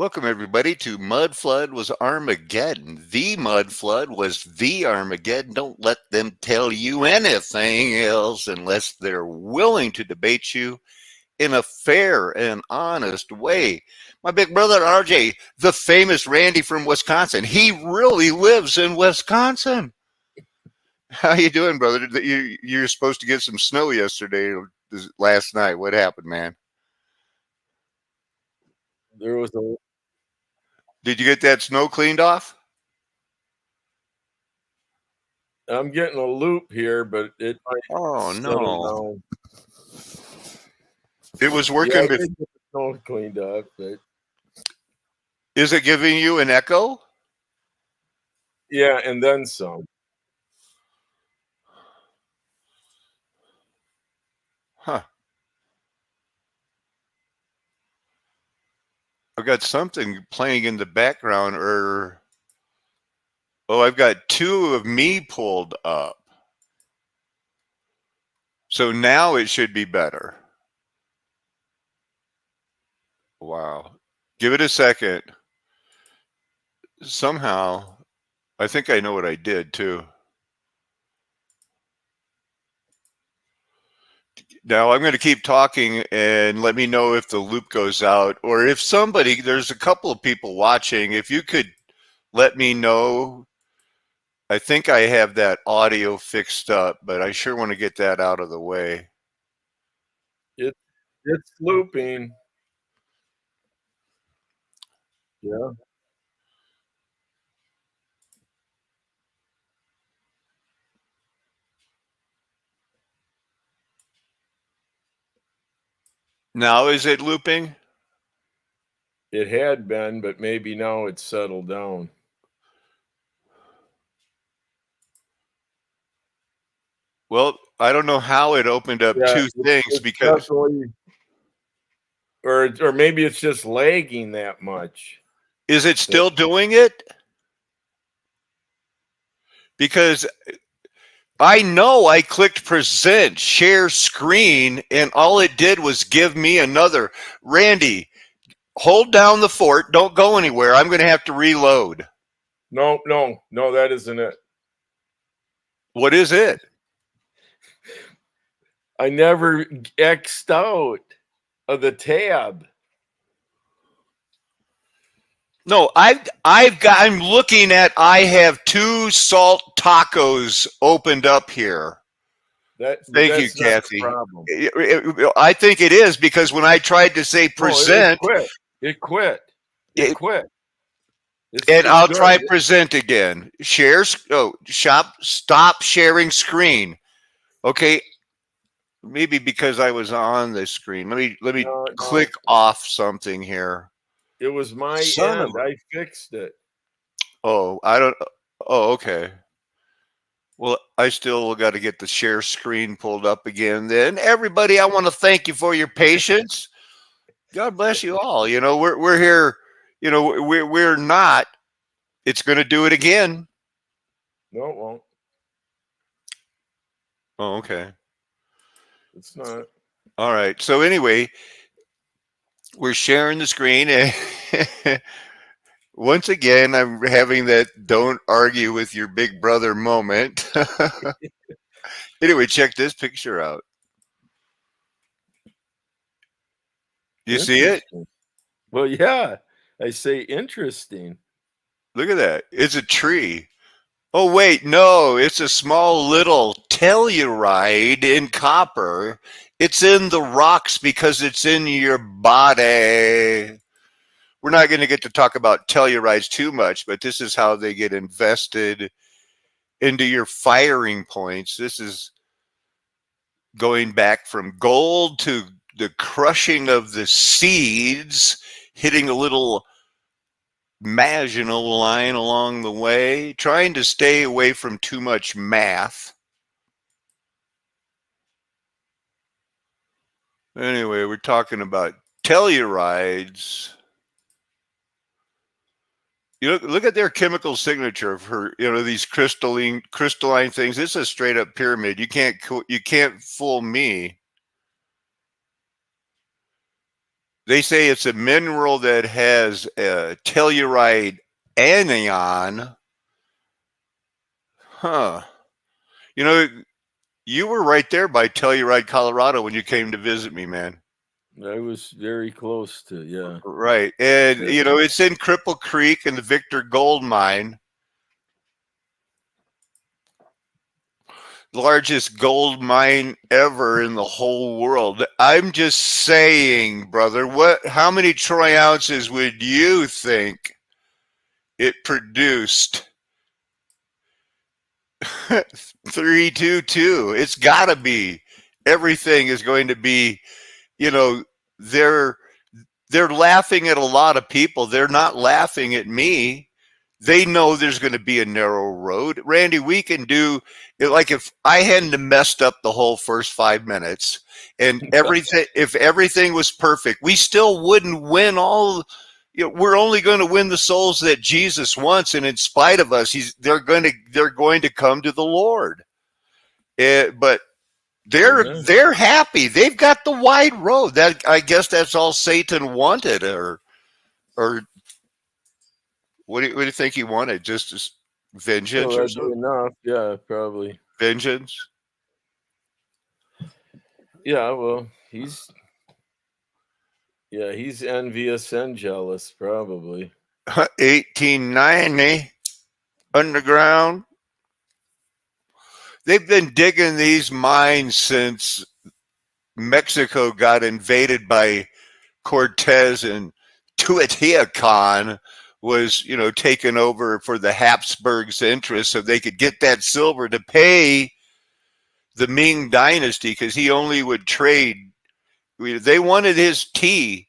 Welcome, everybody, to Mud Flood Was Armageddon. The Mud Flood was the Armageddon. Don't let them tell you anything else unless they're willing to debate you in a fair and honest way. My big brother, RJ, the famous Randy from Wisconsin, he really lives in Wisconsin. How you doing, brother? You're supposed to get some snow yesterday or last night. What happened, man? There was a Did you get that snow cleaned off? I'm getting a loop here, but it might Oh, settle no. down. It was Yeah, I working before. did get the snow cleaned up, but Is it giving you an echo? yeah, and then some. Huh. I've got something playing in the background, or oh, I've got two of me pulled up. So now it should be better. Wow. Give it a second. Somehow, I think I know what I did too. Now I'm going to keep talking and let me know if the loop goes out, or if somebody, there's a couple of people watching, if you could let me know. I think I have that audio fixed up, but I sure want to get that out of the way. It it's looping. Yeah. Now is it looping? It had been, but maybe now it's settled down. Well, I don't know how it opened up Yeah, two things it's because definitely or maybe it's just lagging that much. is it That still doing it? Because I know I clicked present, share screen, and all it did was give me another. Randy, hold down the fort. Don't go anywhere. I'm going to have to reload. no, that isn't it. What is it? I never X'd out of the tab. No, I'm looking at, I have two salt tacos opened up here. Thank you, That's not the Kathy. problem. I think it is because when I tried to say No, it present, quit. It quit. It it, quit. and It's I'll good. try present again. Stop sharing screen. Okay, maybe because I was on the screen. Let me No, click off something here. it was my Son of end. a. I fixed it. Oh, I don't. Oh, okay. Well, I still got to get the share screen pulled up again. Then, everybody, I want to thank you for your patience. God bless you all. We're here. We're not. It's going to do it again. No, it won't. Oh, okay. It's not. All right. So anyway, we're sharing the screen, and once again, I'm having that "don't argue with your big brother" moment. Anyway, check this picture out. You see it? Interesting. Well, yeah. I say interesting. Look at that. It's a tree. Oh, wait, no, it's a small little telluride in copper. It's in the rocks because it's in your body. We're not going to get to talk about tellurides too much, but this is how they get invested into your firing points. This is going back from gold to the crushing of the seeds, hitting a little marginal line along the way, trying to stay away from too much math. Anyway, we're talking about tellurides. Look at their chemical signature for these crystalline things. This is a straight up pyramid. You can't fool me. They say it's a mineral that has a telluride anion. Huh. You know, you were right there by Telluride, Colorado when you came to visit me, man. I was very close to, yeah. Right. And, Yeah. it's in Cripple Creek and the Victor Gold Mine, largest gold mine ever in the whole world. I'm just saying, brother, how many troy ounces would you think it produced? 322. It's got to be. Everything is going to be, you know, they're they're laughing at a lot of people. They're not laughing at me. They know there's going to be a narrow road. Randy, we can do like if I hadn't messed up the whole first 5 minutes and everything, if everything was perfect, we still wouldn't win all. We're only going to win the souls that Jesus wants, and in spite of us, they're going to come to the Lord. But they're Amen. they're happy. They've got the wide road. That I guess that's all Satan wanted, or what do you think he wanted? Just Well, vengeance or that'd be something? enough. Yeah, probably. Vengeance. Yeah, well, he's envious and jealous, probably. 1890 underground. They've been digging these mines since Mexico got invaded by Cortez, and Teotihuacan was, taken over for the Habsburgs' interest so they could get that silver to pay the Ming Dynasty because he only would trade. They wanted his tea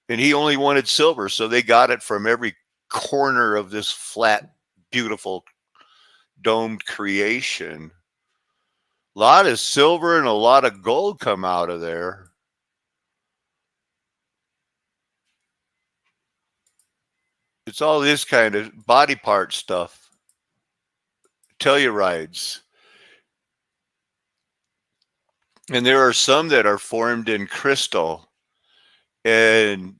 and he only wanted silver, so they got it from every corner of this flat, beautiful domed creation. A lot of silver and a lot of gold come out of there. It's all this kind of body part stuff. Tellurides. And there are some that are formed in crystal. And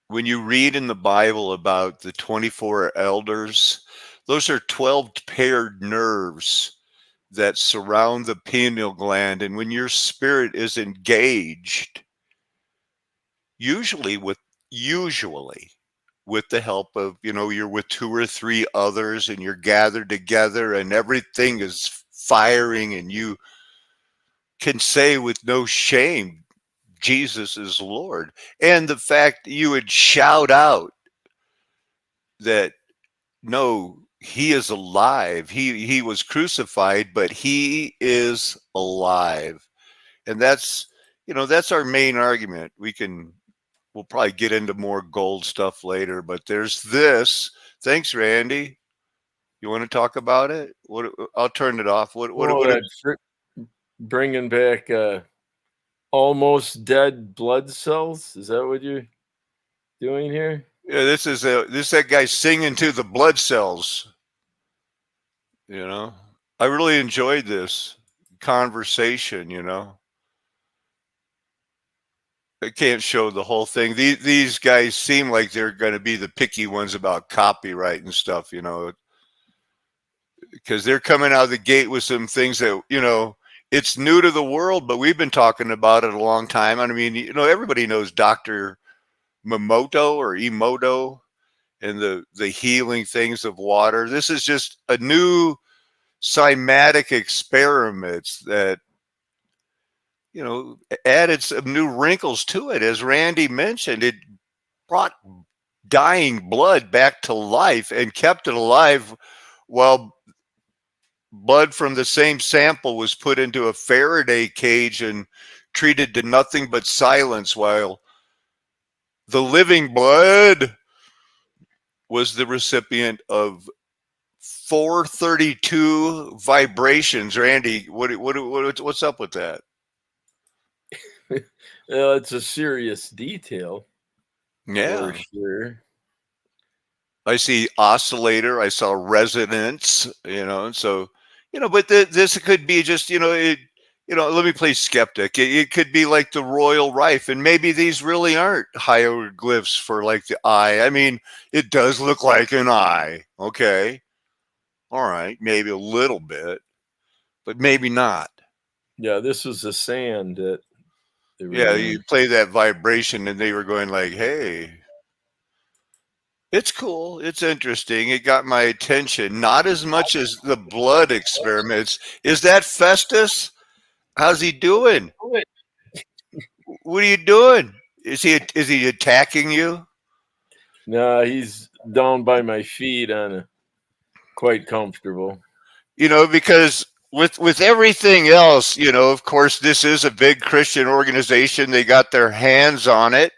when you read in the Bible about the 24 elders, those are 12 paired nerves that surround the pineal gland. And when your spirit is engaged, usually usually with the help of, you're with two or three others and you're gathered together and everything is firing and you can say with no shame, Jesus is Lord. And the fact you would shout out that no, he is alive. He was crucified, but he is alive. And that's our main argument. We'll probably get into more gold stuff later, but there's this. Thanks, Randy. You want to talk about it? What? I'll turn it off. Oh, bringing back almost dead blood cells. Is that what you're doing here? Yeah, this is that guy singing to the blood cells. I really enjoyed this conversation. I can't show the whole thing. These guys seem like they're going to be the picky ones about copyright and stuff. Because they're coming out of the gate with some things that it's new to the world, but we've been talking about it a long time. I mean, everybody knows Dr. Momoto or Emoto and the healing things of water. This is just a new cymatic experiments that added some new wrinkles to it. As Randy mentioned, it brought dying blood back to life and kept it alive while blood from the same sample was put into a Faraday cage and treated to nothing but silence, while the living blood was the recipient of 432 vibrations. Randy, what's up with that? It's a serious detail. Yeah. For sure. I see oscillator. I saw resonance. So, but this could be just, let me play skeptic. It could be like the royal rife, and maybe these really aren't hieroglyphs for like the eye. I mean, it does look like an eye. Okay. All right. Maybe a little bit, but maybe not. Yeah, this was the sand that they were Yeah. You doing. play that vibration, and they were going like, hey, it's cool. It's interesting. It got my attention. Not as much as the blood experiments. Is that Festus? How's he doing? What are you doing? Is he attacking you? No, he's down by my feet on a quite comfortable. Because with everything else, of course, this is a big Christian organization. They got their hands on it,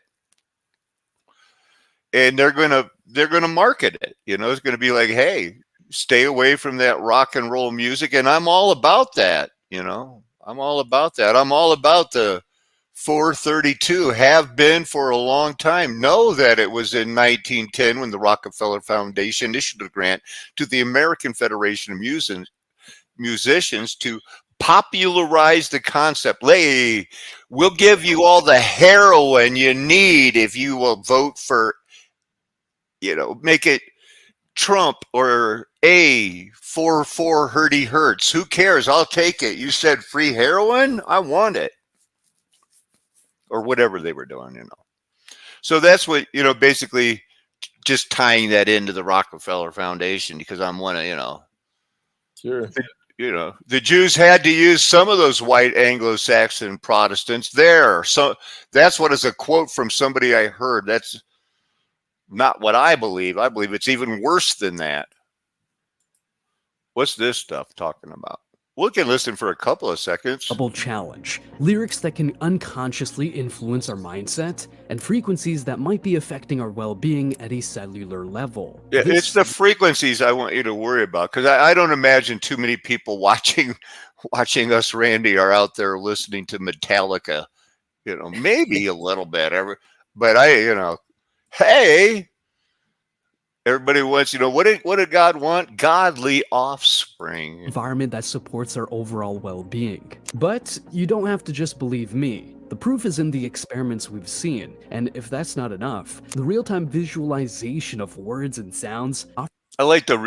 and they're gonna market it. It's gonna be like, hey, stay away from that rock and roll music, and I'm all about that. I'm all about that. I'm all about the 432. Have been for a long time. Know that it was in 1910 when the Rockefeller Foundation issued a grant to the American Federation of musicians to popularize the concept. Hey, we'll give you all the heroin you need if you will vote for, make it Trump or A 44 Herdy Hertz. Who cares? I'll take it. You said free heroin? I want it. Or whatever they were doing. So that's what, basically just tying that into the Rockefeller Foundation because I'm one of, Sure. the Jews had to use some of those white Anglo-Saxon Protestants there. So that's what is a quote from somebody I heard. That's not what I believe. I believe it's even worse than that. What's this stuff talking about? We can listen for a couple of seconds. Double challenge. Lyrics that can unconsciously influence our mindset and frequencies that might be affecting our well-being at a cellular level. Yeah, it's the frequencies I want you to worry about because I don't imagine too many people watching us, Randy, are out there listening to Metallica. Maybe a little bit, but hey, everybody wants, what did God want? Godly offspring. Environment that supports our overall well-being. But you don't have to just believe me. The proof is in the experiments we've seen, and if that's not enough, the real-time visualization of words and sounds. I like the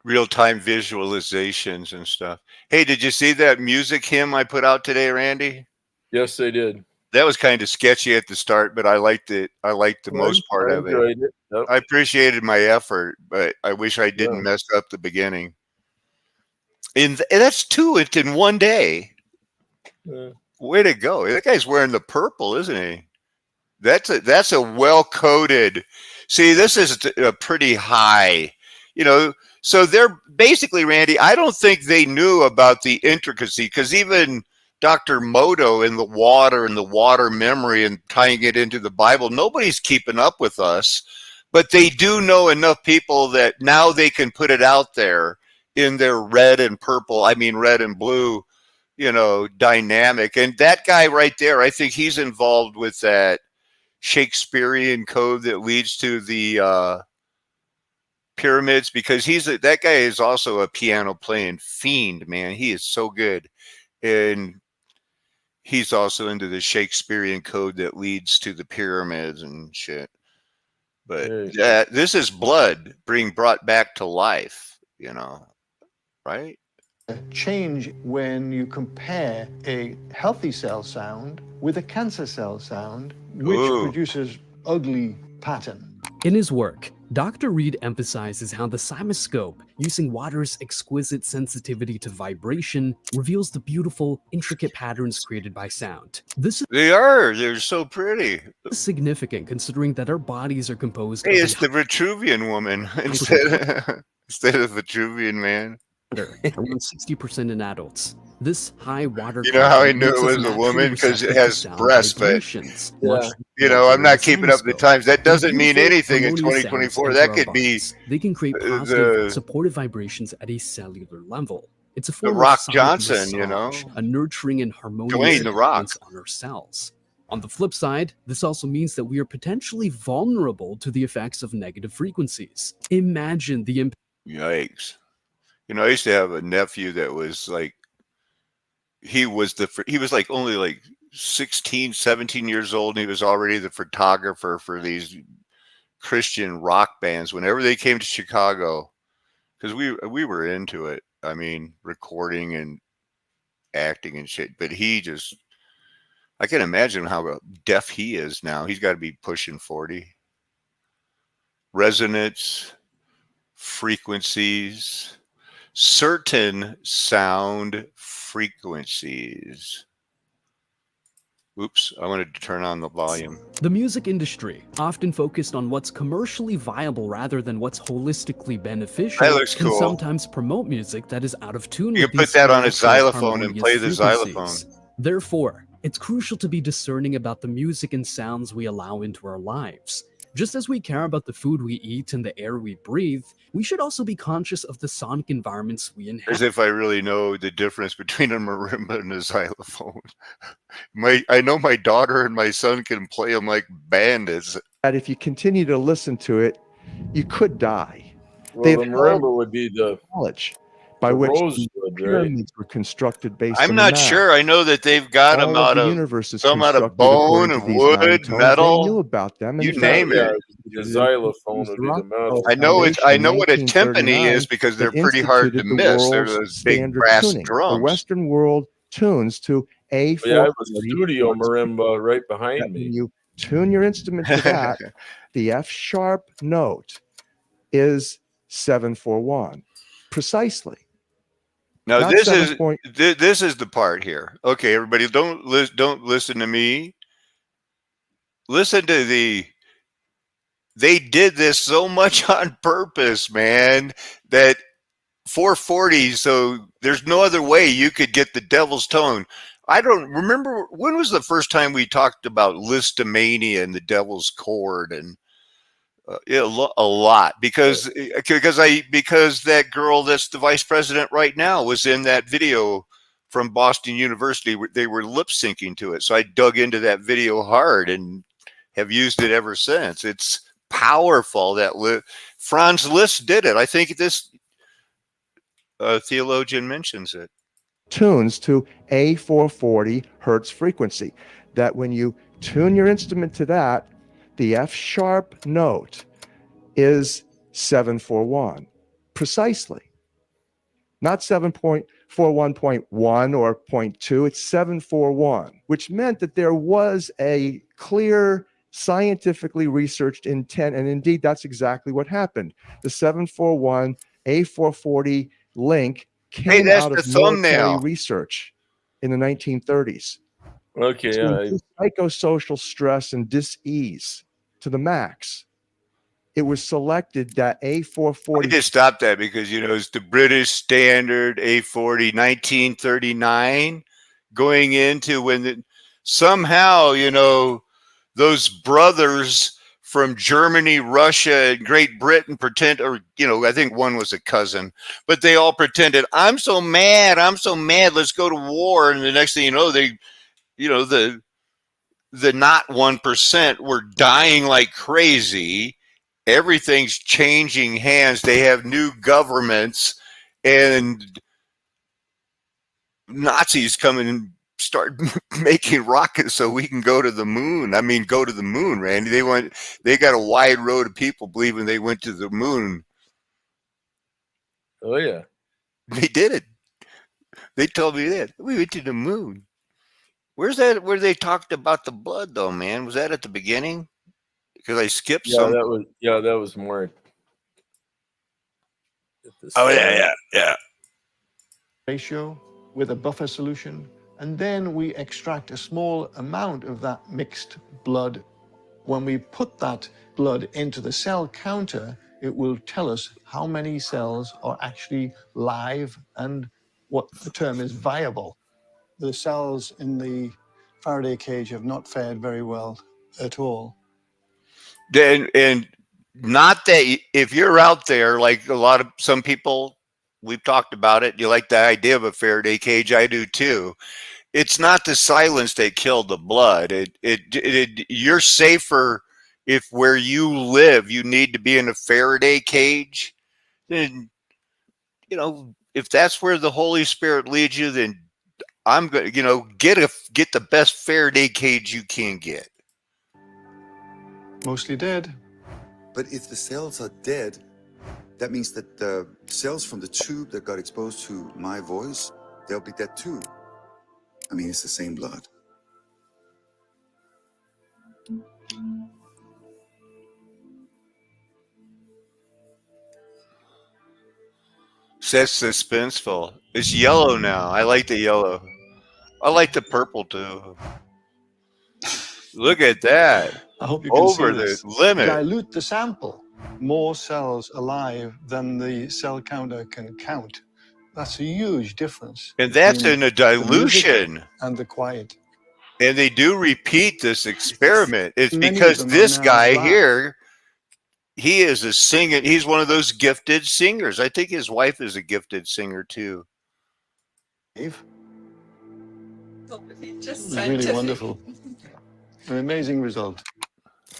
real-time visualizations and stuff. Hey, did you see that music hymn I put out today, Randy? Yes, they did. That was kind of sketchy at the start, but I liked it. I liked the most part of it. Enjoyed it. Yep. I appreciated my effort, but I wish I didn't Yeah. mess up the beginning. And that's two in one day. Yeah. Way to go! That guy's wearing the purple, isn't he? That's a well coded. See, this is a pretty high. So they're basically, Randy. I don't think they knew about the intricacy because even Dr. Moto in the water memory and tying it into the Bible, nobody's keeping up with us. But they do know enough people that now they can put it out there in their red and purple, red and blue, dynamic. And that guy right there, I think he's involved with that Shakespearean code that leads to the pyramids because that guy is also a piano playing fiend, man. He is so good. And he's also into the Shakespearean code that leads to the pyramids and shit. But this is blood being brought back to life, right? Change when you compare a healthy cell sound with a cancer cell sound, which produces ugly pattern. In his work, Dr. Reed emphasizes how the cymoscope, using water's exquisite sensitivity to vibration, reveals the beautiful, intricate patterns created by sound. They're so pretty. Is significant considering that our bodies are composed of of it's the Vitruvian woman instead of Vitruvian man. Around 60% in adults. This high water. You know how I knew it was a woman? Because it has breasts, but I'm not keeping up the times. That doesn't mean anything in 2024. That could be. They can create positive, supportive vibrations at a cellular level. It's a form the Rock of Johnson, massage, a nurturing and harmonious influence on our cells. On the flip side, this also means that we are potentially vulnerable to the effects of negative frequencies. Imagine the impact. Yikes. I used to have a nephew that was like, he was like only like 16, 17 years old, and he was already the photographer for these Christian rock bands whenever they came to Chicago, because we were into it. I mean, recording and acting and shit. But he just, I can imagine how deaf he is now. He's got to be pushing 40. Resonance, frequencies, certain sound frequencies. Oops, I wanted to turn on the volume. The music industry, often focused on what's commercially viable rather than what's holistically beneficial, That looks can cool. sometimes promote music that is out of tune You with can put these that on a natural xylophone and harmonious play the xylophone. frequencies. Therefore, it's crucial to be discerning about the music and sounds we allow into our lives. Just as we care about the food we eat and the air we breathe, we should also be conscious of the sonic environments we inhabit. As if I really know the difference between a marimba and a xylophone. I know my daughter and my son can play them like bandits. That if you continue to listen to it, you could die. Well, the They've marimba would be the knowledge by which rosewood, right? pyramids were constructed based I'm on not the math. sure. I know that they've got them All of out the of universe is some out of constructed bone according to and these wood, nine tones. They metal. knew about them, and You in fact, name Yeah, it. the xylophone would be the metal. I know it. I Foundation know in what a timpani 1939 is because they're that pretty hard to instituted the miss. They're world's those big standard brass tuning. The drums. Western world tunes to A440. Yeah, I have a studio marimba right behind When me. you tune your instrument to that, the F sharp note is 741 precisely. Now Not this 7 is point. this is the part here. Okay, everybody, don't listen to me. Listen to the. They did this so much on purpose, man, that 440. So there's no other way you could get the devil's tone. I don't remember when was the first time we talked about listomania and the devil's chord and a lot because that girl that's the vice president right now was in that video from Boston University. They were lip syncing to it, so I dug into that video hard and have used it ever since. It's powerful. Franz Liszt did it. I think this theologian mentions it. Tunes to a 440 hertz frequency. That when you tune your instrument to that, the F sharp note is 741 precisely. Not 7.41.1 or 0.2, it's 741, which meant that there was a clear scientifically researched intent. And indeed, that's exactly what happened. The 741 A440 link came that's out the of military thumbnail. research in the 1930s. Okay, To yeah. induce psychosocial stress and dis-ease to the max. It was selected that I A440. just stopped that because it's the British standard A40 1939 going into when somehow those brothers from Germany, Russia, and Great Britain pretend, or I think one was a cousin, but they all pretended, I'm so mad, let's go to war. And the next thing you know, the not 1% were dying like crazy. Everything's changing hands. They have new governments, and Nazis come and start making rockets so we can go to the moon. I mean, go to the moon, Randy. They got a wide road of people believing they went to the moon. Oh yeah. They did it. They told me that. We went to the moon. Where's that where they talked about the blood though, man? Was that at the beginning? Because I skipped Yeah, some. that was more. Oh yeah. Ratio with a buffer solution, and then we extract a small amount of that mixed blood. When we put that blood into the cell counter, it will tell us how many cells are actually live and what the term is viable. The cells in the Faraday cage have not fared very well at all. And not that if you're out there, like some people, we've talked about it, you like the idea of a Faraday cage. I do too. It's not the silence that killed the blood. You're safer if where you live you need to be in a Faraday cage. Then if that's where the Holy Spirit leads you, then I'm going to, get the best Faraday cage you can get. Mostly dead. But if the cells are dead, that means that the cells from the tube that got exposed to my voice, they'll be dead too. I mean, it's the same blood. That's suspenseful. It's yellow now. I like the yellow. I like the purple too. Look at that. I hope you can Over see the this. limit. Dilute the sample. More cells alive than the cell counter can count. That's a huge difference. And that's between in a the music dilution. and the quiet. And they do repeat this experiment. It's Many of because them are this now guy black. here, he is a singer. He's one of those gifted singers. I think his wife is a gifted singer too. It's really wonderful. An amazing result.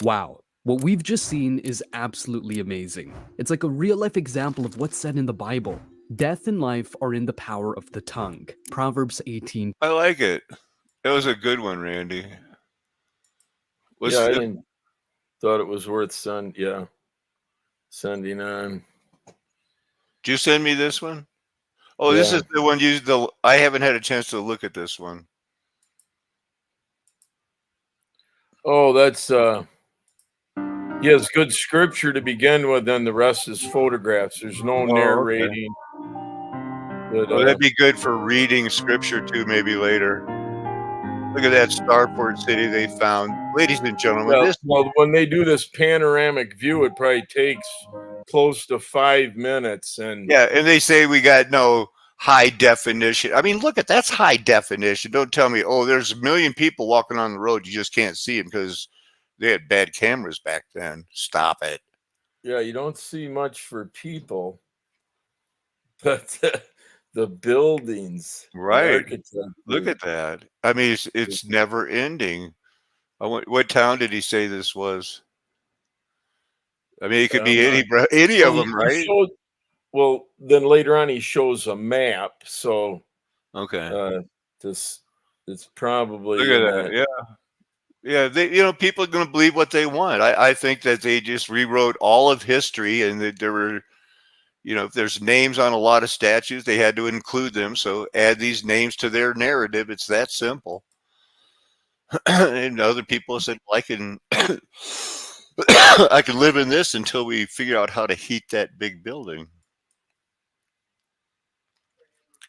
Wow. What we've just seen is absolutely amazing. It's like a real-life example of what's said in the Bible. Death and life are in the power of the tongue. Proverbs 18. I like it. That was a good one, Randy. Yeah, I didn't thought it was worth sending on. Did you send me this one? Oh, this Yeah. is the one I haven't had a chance to look at this one. Oh, that's he has good scripture to begin with, then the rest is photographs. There's no okay. narrating. But, Well, that'd be good for reading scripture too, maybe later. Look at that starport city they found. Ladies and gentlemen, yeah, well, when they do this panoramic view, it probably takes close to 5 minutes. And yeah, and they say we got no high definition. I mean, look at that's high definition. Don't tell me, oh, there's a million people walking on the road. You just can't see them because they had bad cameras back then. Stop it. yeah, you don't see much for people, but the buildings, Right. the Look at that. I mean, it's never ending. What town did he say this was? I mean, it could be any of them, right? Well, then later on he shows a map, so Okay. this it's probably Look at that. Yeah. Yeah, people are going to believe what they want. I think that they just rewrote all of history, and that there were, if there's names on a lot of statues, they had to include them. So add these names to their narrative. It's that simple. And other people said, well, I can live in this until we figure out how to heat that big building.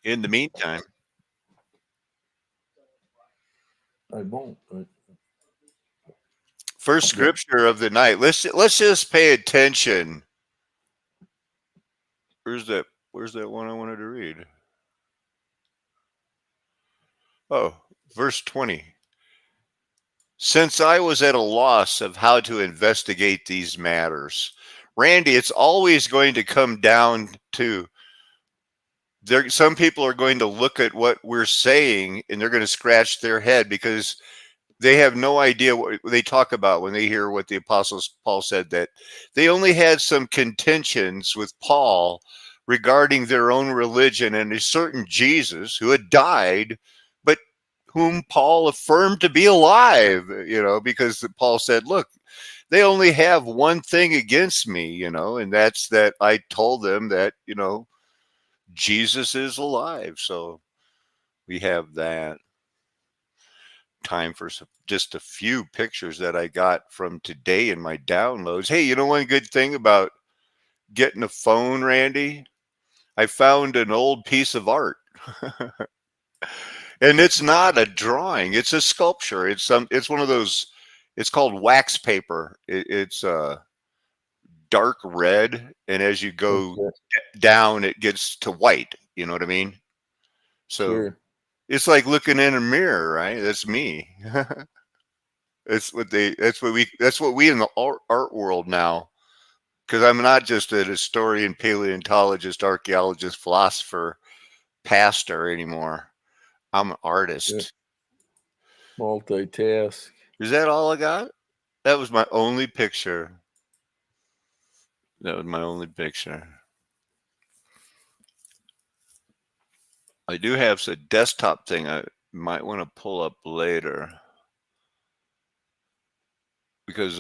In the meantime, I won't. first scripture of the night. Let's just pay attention. Where's that one I wanted to read? Oh, verse 20. Since I was at a loss of how to investigate these matters, Randy, it's always going to come down to some people are going to look at what we're saying and they're going to scratch their head because they have no idea what they talk about when they hear what the apostles Paul said, that they only had some contentions with Paul regarding their own religion and a certain Jesus who had died, but whom Paul affirmed to be alive, because Paul said, look, they only have one thing against me, and that's that I told them that, Jesus is alive. So we have that. Time for just a few pictures that I got from today in my downloads. Hey, one good thing about getting a phone, Randy? I found an old piece of art. And it's not a drawing, it's a sculpture. It's one of those, it's called wax paper. It's dark red, and as you go down it gets to white, you know what I mean? So Sure. It's like looking in a mirror, right? That's me. That's what we in the art world now, because I'm not just a historian, paleontologist, archaeologist, philosopher, pastor anymore. I'm an artist. Multitask. Is that all I got? That was my only picture. I do have a desktop thing I might want to pull up later because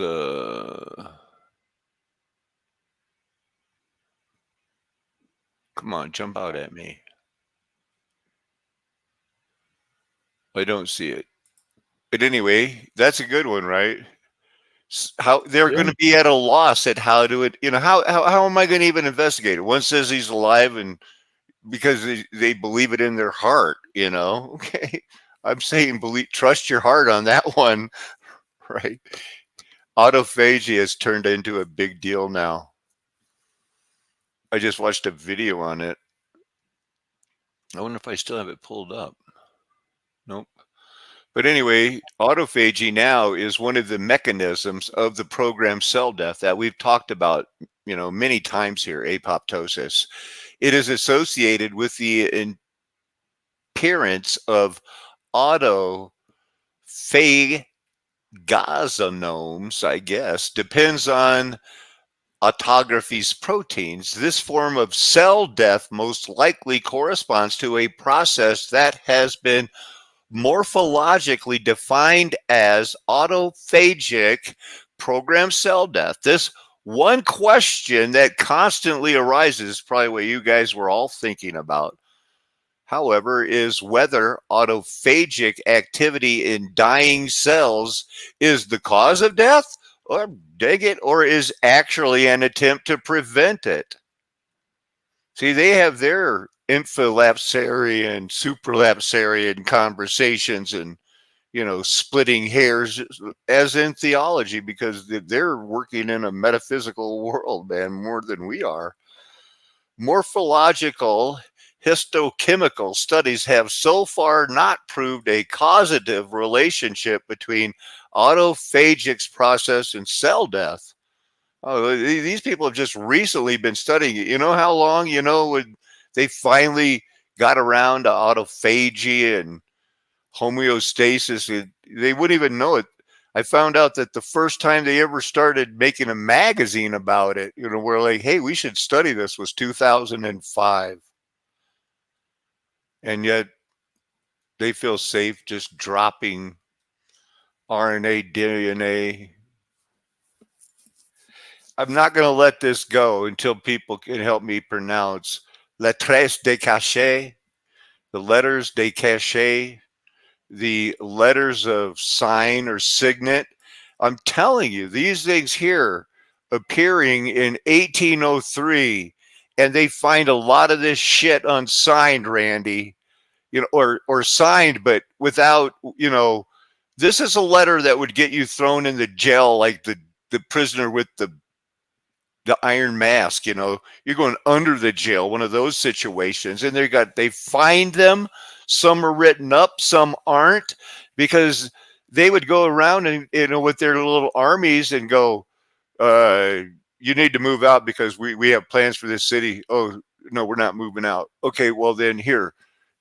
come on, jump out at me. I don't see it. But anyway, that's a good one, right? How they're going Yeah. to be at a loss at how to it. How am I going to even investigate it? One says he's alive, and because they believe it in their heart. Okay. I'm saying trust your heart on that one, right? Autophagy has turned into a big deal now. I just watched a video on it. I wonder if I still have it pulled up. Nope. But anyway, autophagy now is one of the mechanisms of the programmed cell death that we've talked about, many times here, apoptosis. It is associated with the appearance of autophagosinomes, I guess, depends on autography's proteins. This form of cell death most likely corresponds to a process that has been morphologically defined as autophagic programmed cell death. This one question that constantly arises, probably what you guys were all thinking about, however, is whether autophagic activity in dying cells is the cause of death, or dig it, or is actually an attempt to prevent it. See, they have their infralapsarian, supralapsarian conversations and, splitting hairs as in theology because they're working in a metaphysical world, man, more than we are. Morphological histochemical studies have so far not proved a causative relationship between autophagic process and cell death. Oh, these people have just recently been studying it. You know how long, when they finally got around to autophagy and homeostasis, they wouldn't even know it. I found out that the first time they ever started making a magazine about it, we're like, hey, we should study this, was 2005. And yet they feel safe just dropping RNA, DNA. I'm not going to let this go until people can help me pronounce lettres de cachet, the letters de cachet, the letters of sign or signet. I'm telling you, these things here appearing in 1803, and they find a lot of this shit unsigned, Randy, or signed, but without, this is a letter that would get you thrown in the jail like the prisoner with the iron mask, you're going under the jail, one of those situations. And they find them. Some are written up, some aren't, because they would go around and, with their little armies and go, you need to move out because we have plans for this city. Oh, no, we're not moving out. Okay, well then here,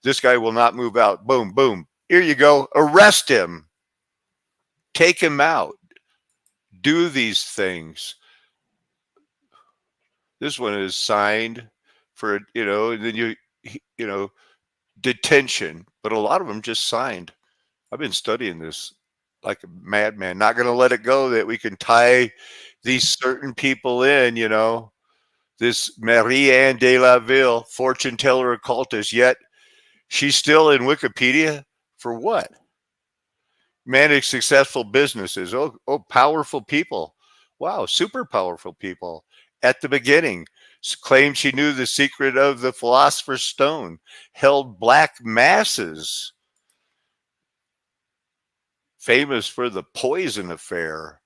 this guy will not move out. Boom, boom. Here you go. Arrest him. Take him out. Do these things. This one is signed for, and then detention, but a lot of them just signed. I've been studying this like a madman, not going to let it go that we can tie these certain people in, this Marie-Anne de la Ville, fortune teller occultist, yet she's still in Wikipedia for what? Manage successful businesses. Oh, powerful people. Wow, super powerful people. At the beginning, claimed she knew the secret of the philosopher's stone, held black masses, famous for the poison affair.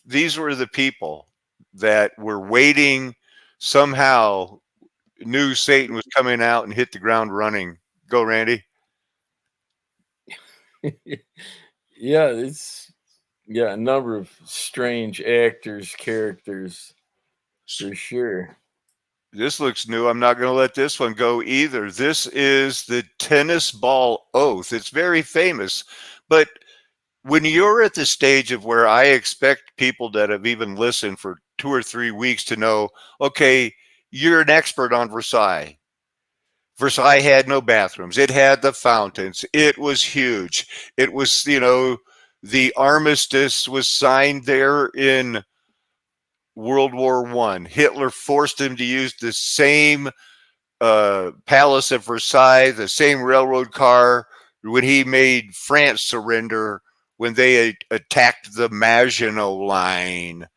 These were the people that were waiting, somehow knew Satan was coming out and hit the ground running. Go, Randy. Yeah, it's a number of strange actors, characters, for sure. This looks new. I'm not going to let this one go either. This is the tennis ball oath. It's very famous. But when you're at the stage of where I expect people that have even listened for 2 or 3 weeks to know, okay, you're an expert on Versailles. Versailles had no bathrooms. It had the fountains. It was huge. It was, the armistice was signed there in World War I. Hitler forced him to use the same palace at Versailles, the same railroad car when he made France surrender when they attacked the Maginot Line.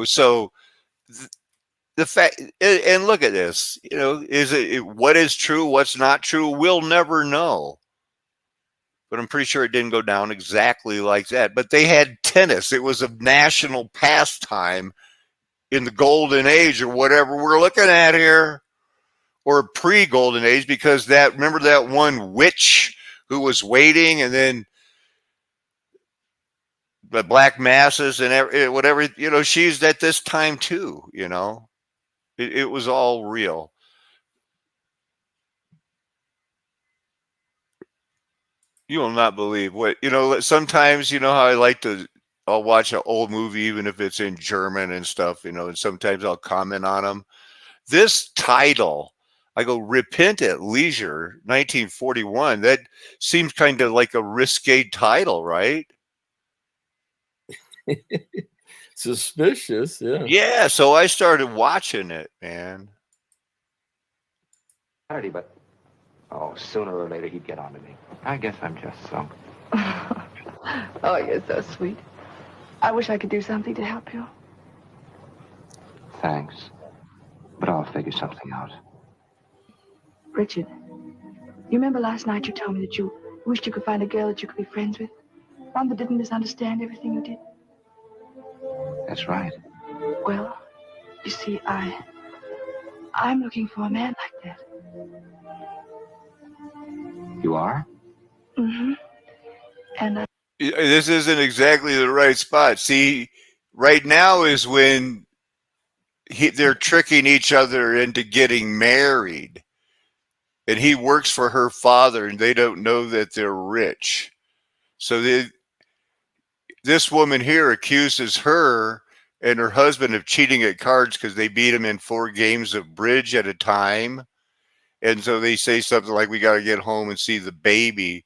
So the fact, and look at this, is it what is true, what's not true? We'll never know. But I'm pretty sure it didn't go down exactly like that. But they had tennis. It was a national pastime in the golden age or whatever we're looking at here, or pre-golden age, because remember that one witch who was waiting, and then the black masses and whatever, she's at this time too, it was all real. You will not believe what, sometimes, how I'll watch an old movie, even if it's in German and stuff, and sometimes I'll comment on them. This title, I go, Repent at Leisure, 1941. That seems kind of like a risque title, right? Suspicious, yeah. Yeah, so I started watching it, man. But sooner or later he'd get on to me. I guess I'm just so. Oh, you're so sweet. I wish I could do something to help you. Thanks. But I'll figure something out. Richard, you remember last night you told me that you wished you could find a girl that you could be friends with? One that didn't misunderstand everything you did? That's right. Well, you see, I'm looking for a man like that. You are? Mm-hmm. And This isn't exactly the right spot. See, right now is when they're tricking each other into getting married. And he works for her father, and they don't know that they're rich. So this woman here accuses her and her husband of cheating at cards because they beat him in 4 games of bridge at a time. And so they say something like, we got to get home and see the baby.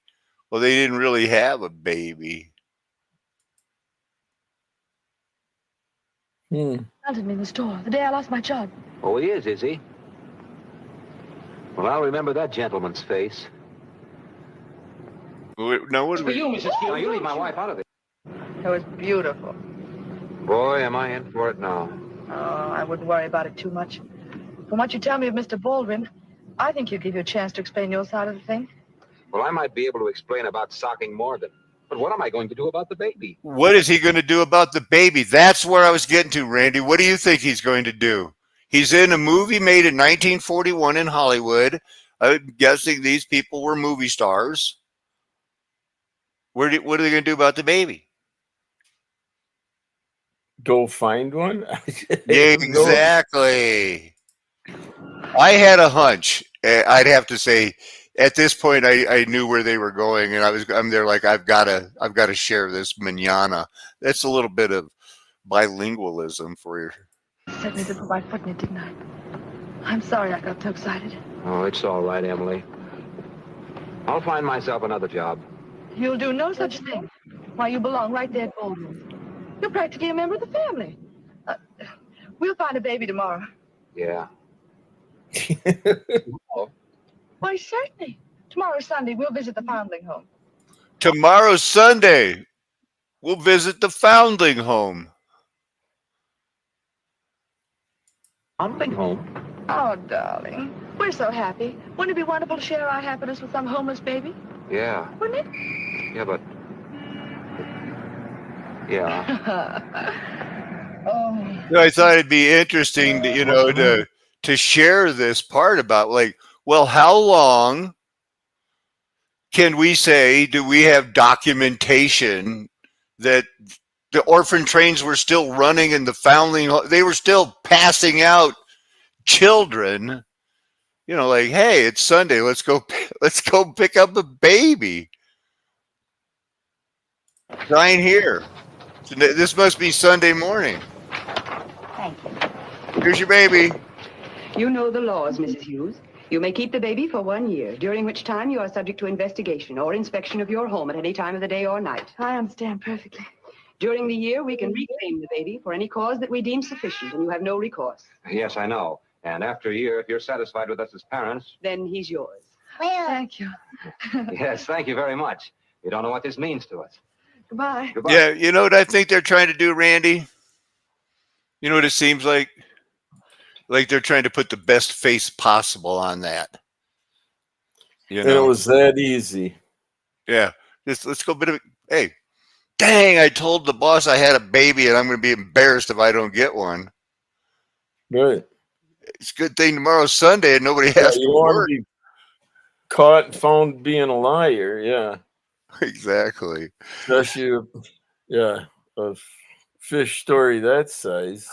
Well, they didn't really have a baby. Hunted me in the store the day I lost my job. Oh, he is he? Well, I'll remember that gentleman's face. Now, what For you, Mrs. Hughes. Now, you leave my wife out of it. It was beautiful. Boy, am I in for it now. Oh, I wouldn't worry about it too much. From what you tell me of Mr. Baldwin, I think he'll give you a chance to explain your side of the thing. Well, I might be able to explain about socking Morgan. But what am I going to do about the baby? What is he going to do about the baby? That's where I was getting to, Randy. What do you think he's going to do? He's in a movie made in 1941 in Hollywood. I'm guessing these people were movie stars. What are they going to do about the baby? Go find one? Yeah, exactly. I had a hunch. I'd have to say, at this point, I knew where they were going, and I'm there like, I've got to share this manana. That's a little bit of bilingualism for you. Certainly did put my foot in it, didn't I? I'm sorry I got so excited. Oh, it's all right, Emily. I'll find myself another job. You'll do no such thing. Why, you belong right there at Baldwin's. You're practically a member of the family. We'll find a baby tomorrow. Yeah. Why, certainly. Tomorrow's Sunday, we'll visit the foundling home. Tomorrow's Sunday. We'll visit the foundling home. Foundling home? Oh, darling. We're so happy. Wouldn't it be wonderful to share our happiness with some homeless baby? Yeah. Wouldn't it? Yeah, but... Yeah. Oh. I thought it'd be interesting to, to share this part about, like, well, how long can we say, do we have documentation that the orphan trains were still running in the foundling? They were still passing out children, like, hey, it's Sunday. Let's go pick up a baby. Sign here. This must be Sunday morning. Thank you. Here's your baby. You know the laws, Mrs. Hughes. You may keep the baby for 1 year, during which time you are subject to investigation or inspection of your home at any time of the day or night. I understand perfectly. During the year, we can reclaim the baby for any cause that we deem sufficient, and you have no recourse. Yes, I know. And after a year, if you're satisfied with us as parents... Then he's yours. Thank you. Yes, thank you very much. You don't know what this means to us. Goodbye. Goodbye. Yeah, you know what I think they're trying to do, Randy? You know what it seems like? Like they're trying to put the best face possible on that. You And it know? was that easy. Yeah. Let's go a bit of hey, dang, I told the boss I had a baby and I'm going to be embarrassed if I don't get one. Right. It's a good thing tomorrow's Sunday and nobody Yeah, has you to want work. to be caught and found being a liar. Yeah. Exactly. Especially, yeah, a fish story that size.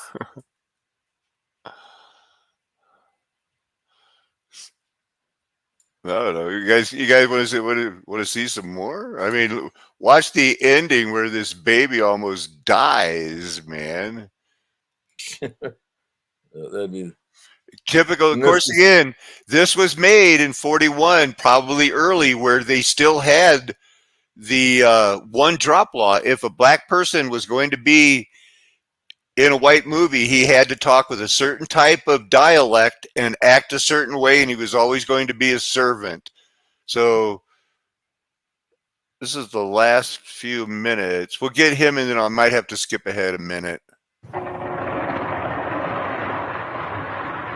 I don't know. You guys want to see some more? I mean, watch the ending where this baby almost dies, man. That'd be Typical, of And course, this is- again, this was made in 41, probably early, where they still had the one drop law. If a black person was going to be in a white movie, he had to talk with a certain type of dialect and act a certain way, and he was always going to be a servant. So this is the last few minutes. We'll get him, and then I might have to skip ahead a minute.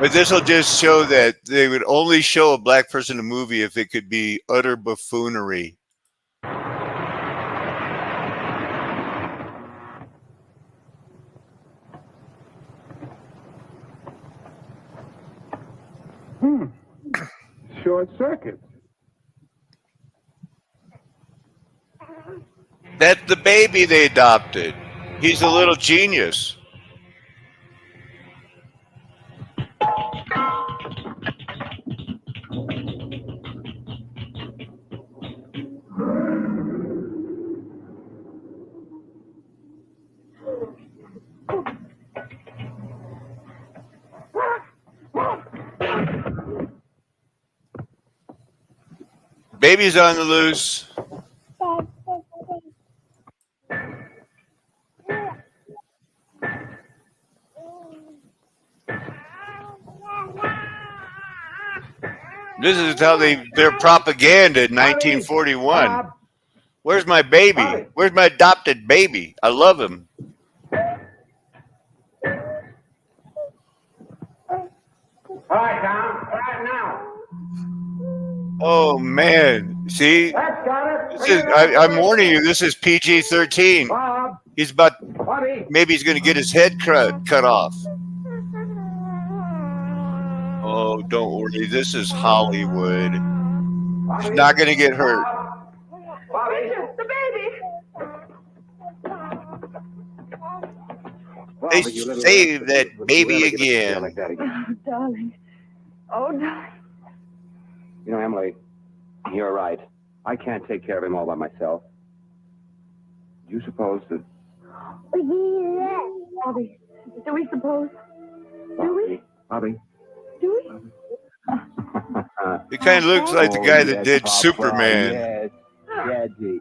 But this will just show that they would only show a black person in a movie if it could be utter buffoonery. Short circuit. That's the baby they adopted. He's a little genius. Baby's on the loose. This is how their propaganda in 1941. Where's my baby? Where's my adopted baby? I love him. All right, Tom. Right now. Oh man! See, That's got it. I'm warning you. This is PG-13. Bob, He's about Bobby. maybe he's going to get his head cut off. Oh, don't worry. This is Hollywood. He's not going to get hurt. Bobby. The baby. They saved that baby again. Like that again. Oh, darling. Oh, darling. You know, Emily, you're right. I can't take care of him all by myself. Do you suppose that... Bobby, do we suppose? Do we? Bobby? Do we? It kind of looks like the guy that yes, did Papa, Superman. Yes, Daddy.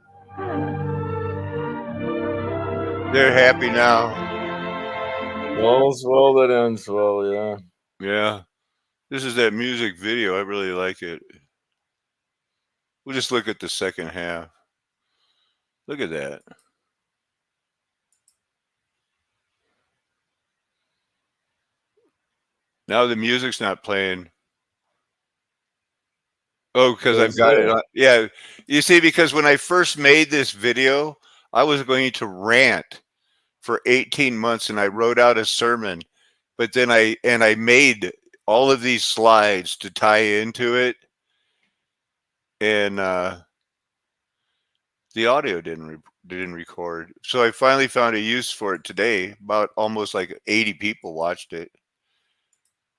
They're happy now. all's well that ends well. Yeah. Yeah. This is that music video. I really like it. We'll just look at the second half. Look at that. Now the music's not playing. Oh, because I've got it on. Yeah. You see, because when I first made this video, I was going to rant for 18 months and I wrote out a sermon, but then I made all of these slides to tie into it, and the audio didn't record. So I finally found a use for it today. About almost like 80 people watched it,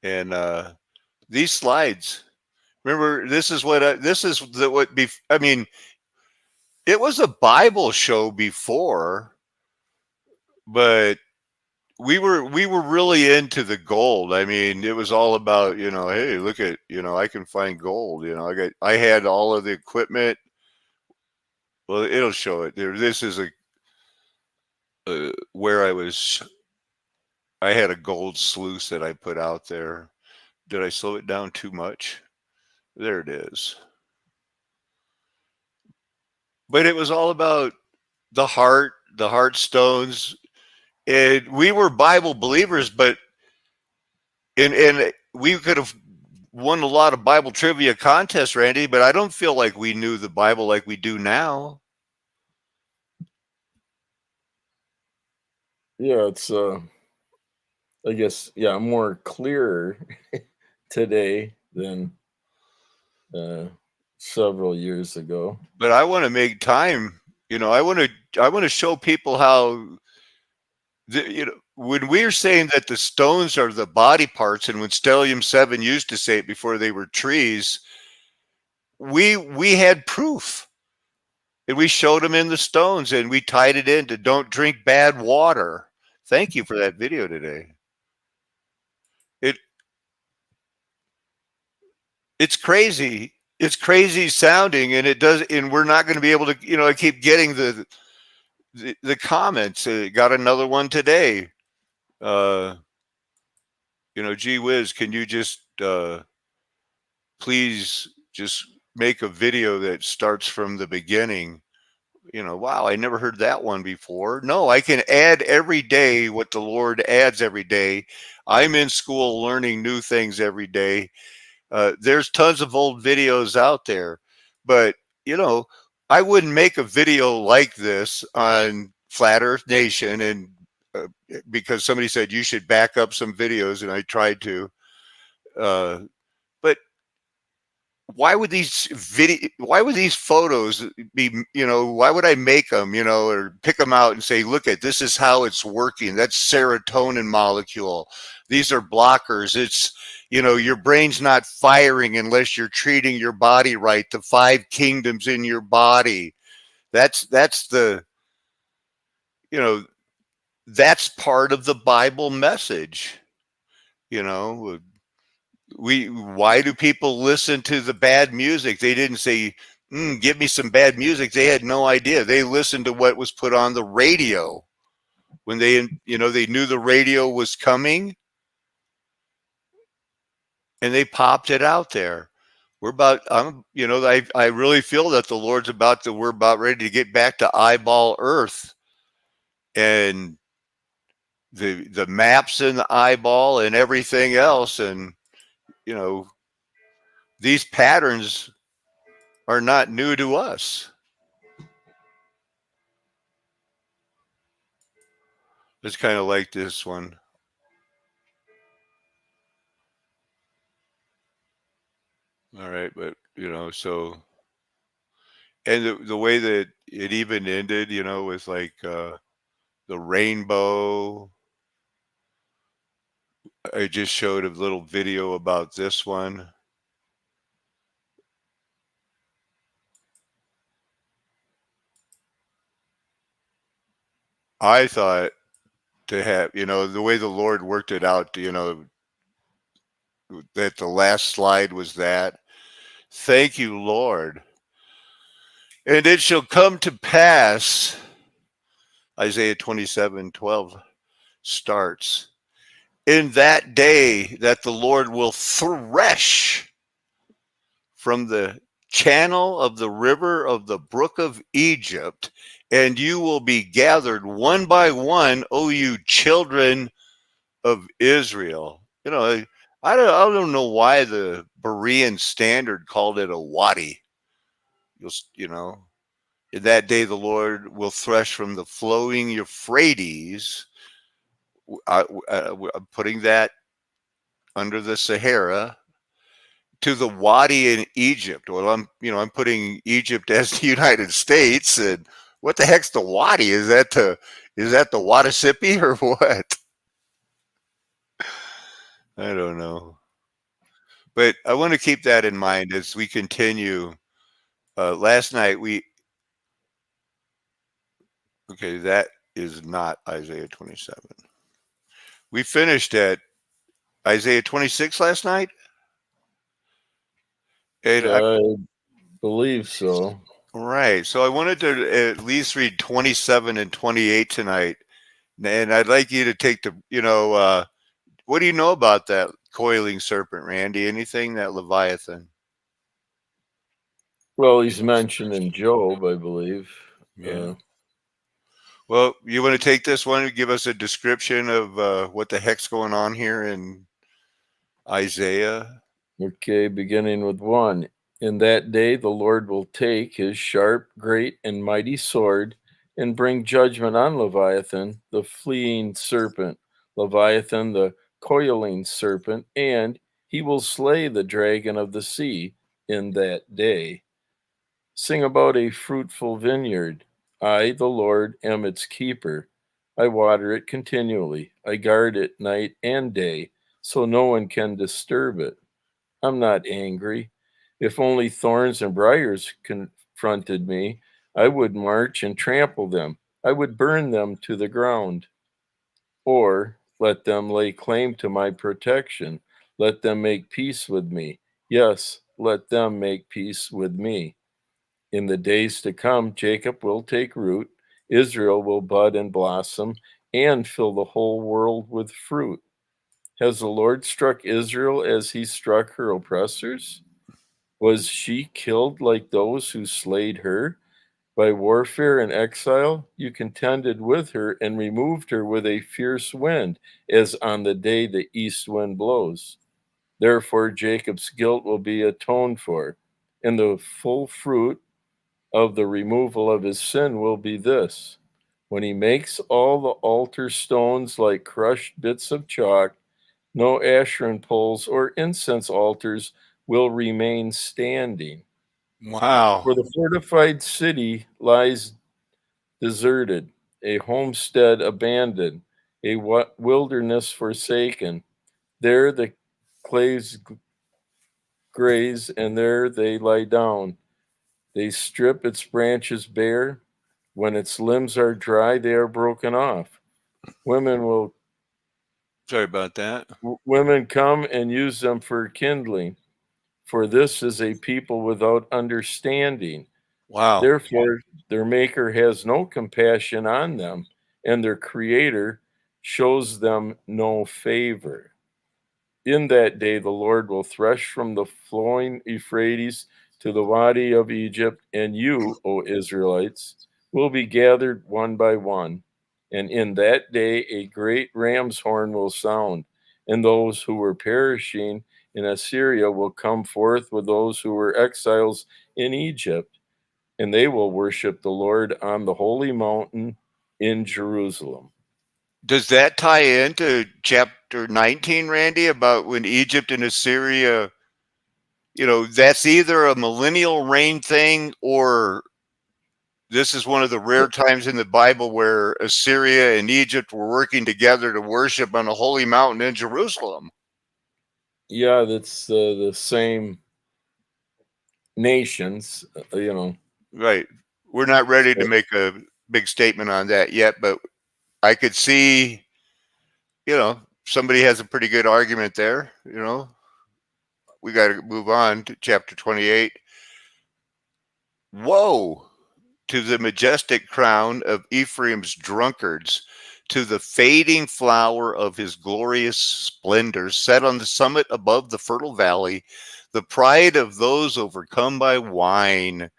and these slides. Remember, this is what it was a Bible show before, but we were really into the gold. I mean, it was all about, hey, look at, I can find gold. I had all of the equipment. Well, it'll show it there. This is where I had a gold sluice that I put out there. Did I slow it down too much? There it is. But it was all about the heart stones. And we were Bible believers, but and we could have won a lot of Bible trivia contests, Randy, but I don't feel like we knew the Bible like we do now. Yeah, it's I guess, yeah, more clear today than several years ago. But I want to make time. I want to show people how when we're saying that the stones are the body parts, and when Stellium 7 used to say it before they were trees, we had proof. And we showed them in the stones, and we tied it into don't drink bad water. Thank you for that video today. It's crazy. It's crazy sounding, and it does. And we're not going to be able to. I keep getting the comments. Got another one today. Gee whiz, can you just please just make a video that starts from the beginning? Wow, I never heard that one before. No, I can add every day what the Lord adds every day. I'm in school learning new things every day. There's tons of old videos out there, but I wouldn't make a video like this on Flat Earth Nation, and because somebody said you should back up some videos, and I tried to. But why would why would these photos be, why would I make them, or pick them out and say, look at, this is how it's working. That's serotonin molecule. These are blockers. It's, your brain's not firing unless you're treating your body right. The 5 kingdoms in your body. That's the, that's part of the Bible message. Why do people listen to the bad music? They didn't say, give me some bad music. They had no idea. They listened to what was put on the radio when they knew the radio was coming, and they popped it out there. I really feel that the Lord's we're about ready to get back to eyeball Earth, and the maps in the eyeball and everything else. And, these patterns are not new to us. It's kind of like this one. All right, but so, and the way that it even ended, with like the rainbow. I just showed a little video about this one. I thought to have, the way the Lord worked it out, that the last slide was that. Thank you, Lord. And it shall come to pass, Isaiah 27:12 starts, in that day that the Lord will thresh from the channel of the river of the brook of Egypt, and you will be gathered one by one, O you children of Israel. I don't know why the Berean Standard called it a wadi. In that day the Lord will thresh from the flowing Euphrates. I'm putting that under the Sahara to the wadi in Egypt. Well, I'm putting Egypt as the United States, and what the heck's the wadi? Is that the Wadissippi or what? I don't know. But I want to keep that in mind as we continue. Last night that is not Isaiah 27. We finished at Isaiah 26 last night. And I believe so. right. So I wanted to at least read 27 and 28 tonight. And I'd like you to take what do you know about that coiling serpent, Randy? Anything, that Leviathan? Well, he's mentioned in Job, I believe. Yeah. Well, you want to take this one and give us a description of what the heck's going on here in Isaiah? Okay, beginning with 1. In that day the Lord will take his sharp, great, and mighty sword and bring judgment on Leviathan, the fleeing serpent, Leviathan, the coiling serpent, and he will slay the dragon of the sea in that day. Sing about a fruitful vineyard. I, the Lord, am its keeper. I water it continually. I guard it night and day, so no one can disturb it. I'm not angry. If only thorns and briars confronted me, I would march and trample them. I would burn them to the ground. Or let them lay claim to my protection. Let them make peace with me. Yes, let them make peace with me. In the days to come, Jacob will take root, Israel will bud and blossom, and fill the whole world with fruit. Has the Lord struck Israel as he struck her oppressors? Was she killed like those who slayed her? By warfare and exile, you contended with her and removed her with a fierce wind, as on the day the east wind blows. Therefore, Jacob's guilt will be atoned for, and the full fruit of the removal of his sin will be this: when he makes all the altar stones like crushed bits of chalk, no Asheron poles or incense altars will remain standing. Wow. For the fortified city lies deserted, a homestead abandoned, a wilderness forsaken. There the clays graze, and there they lie down. They strip its branches bare. When its limbs are dry, they are broken off. Women will Sorry about that. women come and use them for kindling. For this is a people without understanding. Wow. Therefore, their Maker has no compassion on them, and their Creator shows them no favor. In that day, the Lord will thresh from the flowing Euphrates to the Wadi of Egypt, and you, O Israelites, will be gathered one by one. And in that day, a great ram's horn will sound, and those who were perishing in Assyria will come forth with those who were exiles in Egypt, and they will worship the Lord on the holy mountain in Jerusalem. Does that tie into chapter 19, Randy, about when Egypt and Assyria, that's either a millennial reign thing, or this is one of the rare times in the Bible where Assyria and Egypt were working together to worship on a holy mountain in Jerusalem? Yeah, that's the same nations, Right. We're not ready to So, make a big statement on that yet, but I could see, somebody has a pretty good argument there. We got to move on to chapter 28. Woe to the majestic crown of Ephraim's drunkards, to the fading flower of his glorious splendor, set on the summit above the fertile valley, the pride of those overcome by wine.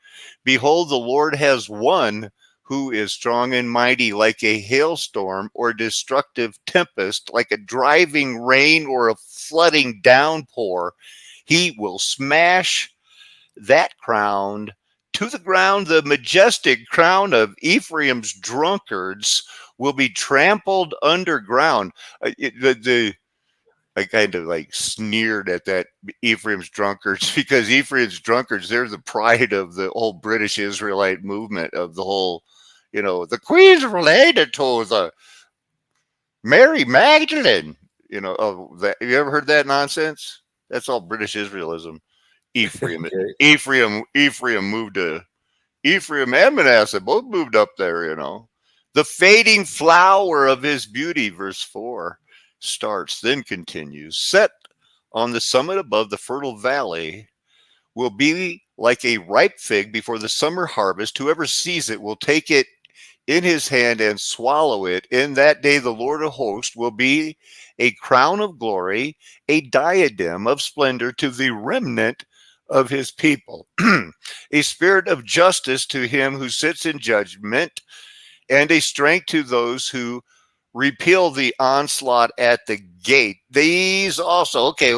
Behold, the Lord has one who is strong and mighty, like a hailstorm or destructive tempest, like a driving rain or a flooding downpour. He will smash that crown to the ground. The majestic crown of Ephraim's drunkards will be trampled underground. I kind of like sneered at that, Ephraim's drunkards, because Ephraim's drunkards, they're the pride of the whole British Israelite movement, of the whole, the Queen's related to the Mary Magdalene. You ever heard that nonsense? That's all British Israelism. Ephraim, okay. Ephraim moved to Ephraim and Manasseh both moved up there. The fading flower of his beauty, verse 4. starts, then continues, set on the summit above the fertile valley will be like a ripe fig before the summer harvest. Whoever sees it will take it in his hand and swallow it. In that day, the Lord of hosts will be a crown of glory, a diadem of splendor to the remnant of his people, a spirit of justice to him who sits in judgment, and a strength to those who repeal the onslaught at the gate. These also, okay,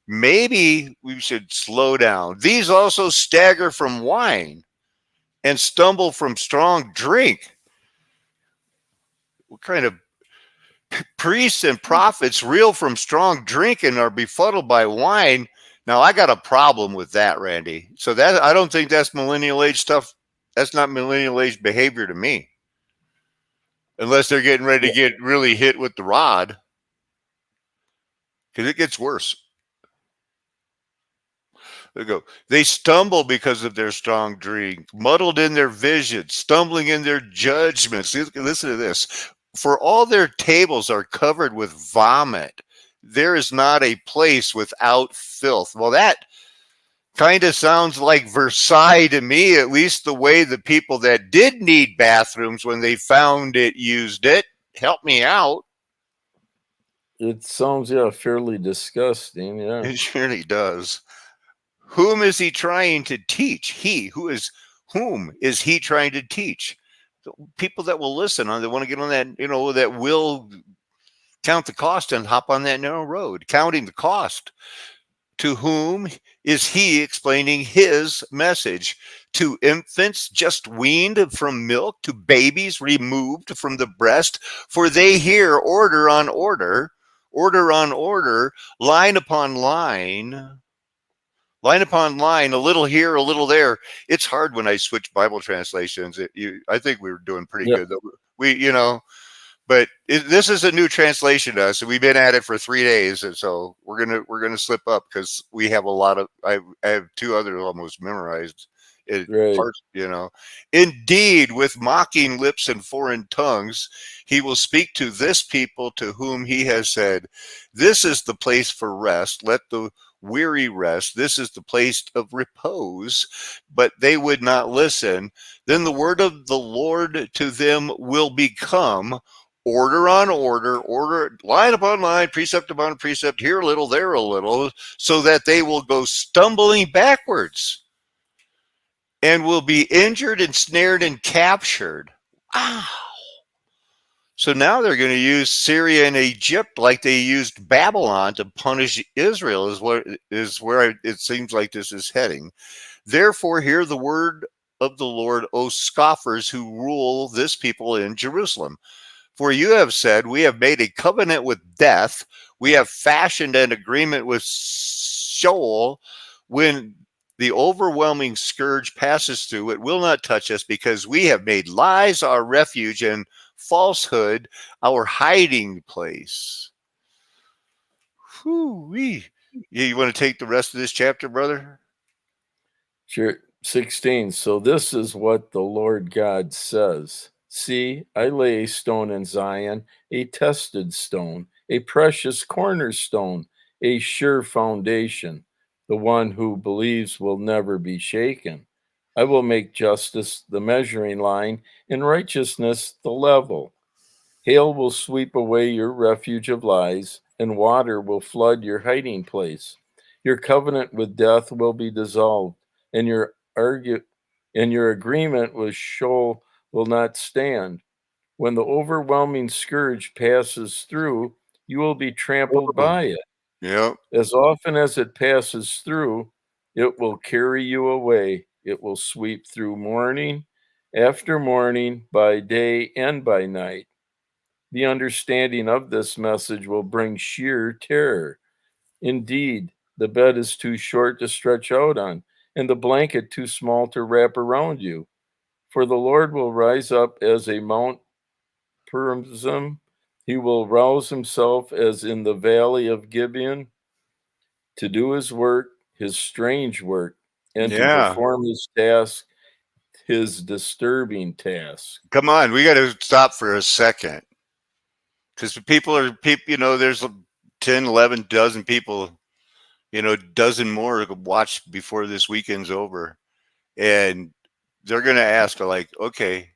maybe we should slow down. These also stagger from wine and stumble from strong drink. What kind of priests and prophets reel from strong drink and are befuddled by wine? Now I got a problem with that, Randy. So that I don't think that's millennial age stuff. That's not millennial age behavior to me. Unless they're getting ready to get really hit with the rod. Because it gets worse. They go. They stumble because of their strong drink, muddled in their vision, stumbling in their judgments. Listen to this. For all their tables are covered with vomit. There is not a place without filth. Well, that kind of sounds like Versailles to me, at least the way the people that did need bathrooms when they found it used it. Help me out. It sounds, fairly disgusting. Yeah. It surely does. Whom is he trying to teach? Whom is he trying to teach? The people that will listen on, that want to get on that, that will count the cost and hop on that narrow road, counting the cost. To whom is he explaining his message? To infants just weaned from milk, to babies removed from the breast, for they hear order on order, line upon line upon line, a little here, a little there. It's hard when I switch Bible translations. I think we were doing pretty good. But this is a new translation to us, and we've been at it for 3 days, and so we're gonna slip up because we have a lot of. I have 2 others almost memorized. Right. Parts, Indeed, with mocking lips and foreign tongues, he will speak to this people to whom he has said, "This is the place for rest. Let the weary rest. This is the place of repose." But they would not listen. Then the word of the Lord to them will become order on order, line upon line, precept upon precept, here a little, there a little, so that they will go stumbling backwards and will be injured and snared and captured. Wow. So now they're going to use Syria and Egypt like they used Babylon to punish Israel, is where it seems like this is heading. Therefore, hear the word of the Lord, O scoffers who rule this people in Jerusalem. For you have said, we have made a covenant with death. We have fashioned an agreement with Sheol. When the overwhelming scourge passes through, it will not touch us, because we have made lies our refuge and falsehood our hiding place. Whew-wee. You want to take the rest of this chapter, brother? Sure. 16. So this is what the Lord God says. See, I lay a stone in Zion, a tested stone, a precious cornerstone, a sure foundation. The one who believes will never be shaken. I will make justice the measuring line and righteousness the level. Hail will sweep away your refuge of lies, and water will flood your hiding place. Your covenant with death will be dissolved, and your agreement with Sheol will not stand. When the overwhelming scourge passes through, you will be trampled by it. Yep. As often as it passes through, it will carry you away. It will sweep through morning after morning, by day and by night. The understanding of this message will bring sheer terror. Indeed, the bed is too short to stretch out on, and the blanket too small to wrap around you. For the Lord will rise up as a Mount Perazim. He will rouse himself as in the valley of Gibeon to do his work, his strange work, and to perform his task, his disturbing task. Come on, we got to stop for a second. because people, there's 10, 11 dozen people, dozen more to watch before this weekend's over. And they're going to ask, like, okay,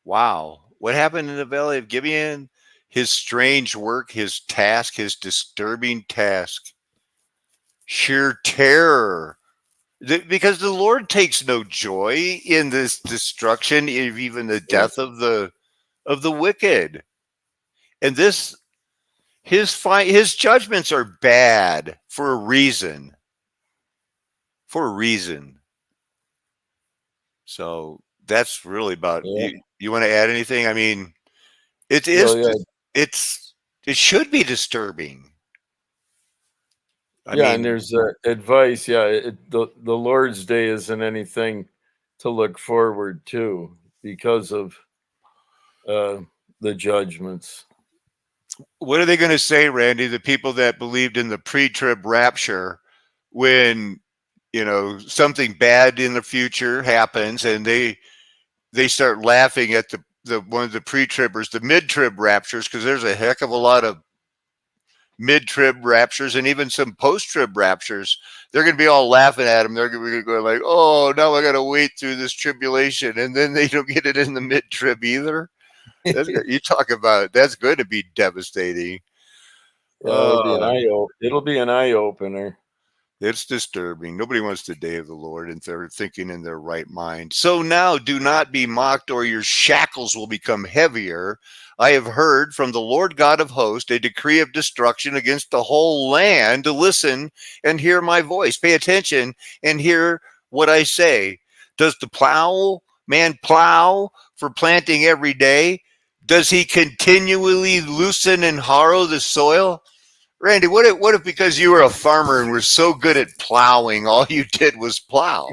wow, what happened in the Valley of Gibeon? His strange work, his task, his disturbing task, sheer terror. Because the Lord takes no joy in this destruction, of even the Yeah. death of the wicked. And his judgments are bad for a reason. For a reason. So that's really about Yeah. you. You want to add anything? I mean, it is. Well, yeah. It should be disturbing. I Yeah, and mean, there's advice. Yeah, the Lord's Day isn't anything to look forward to because of the judgments. what are they going to say, Randy? The people that believed in the pre-trib rapture, when something bad in the future happens, and they start laughing at the one of the pre-tribbers, the mid-trib raptures, because there's a heck of a lot of mid-trib raptures and even some post-trib raptures. They're going to be all laughing at them. They're going to go like, "Oh, now I got to wait through this tribulation," and then they don't get it in the mid-trib either. You talk about that's going to be devastating. Yeah, it'll be an eye opener. It's disturbing. Nobody wants the day of the Lord if they're thinking in their right mind. So now do not be mocked, or your shackles will become heavier. I have heard from the Lord God of hosts a decree of destruction against the whole land. To listen and hear my voice. Pay attention and hear what I say. Does the man plow for planting every day? Does he continually loosen and harrow the soil? Randy, what if because you were a farmer and were so good at plowing, all you did was plow?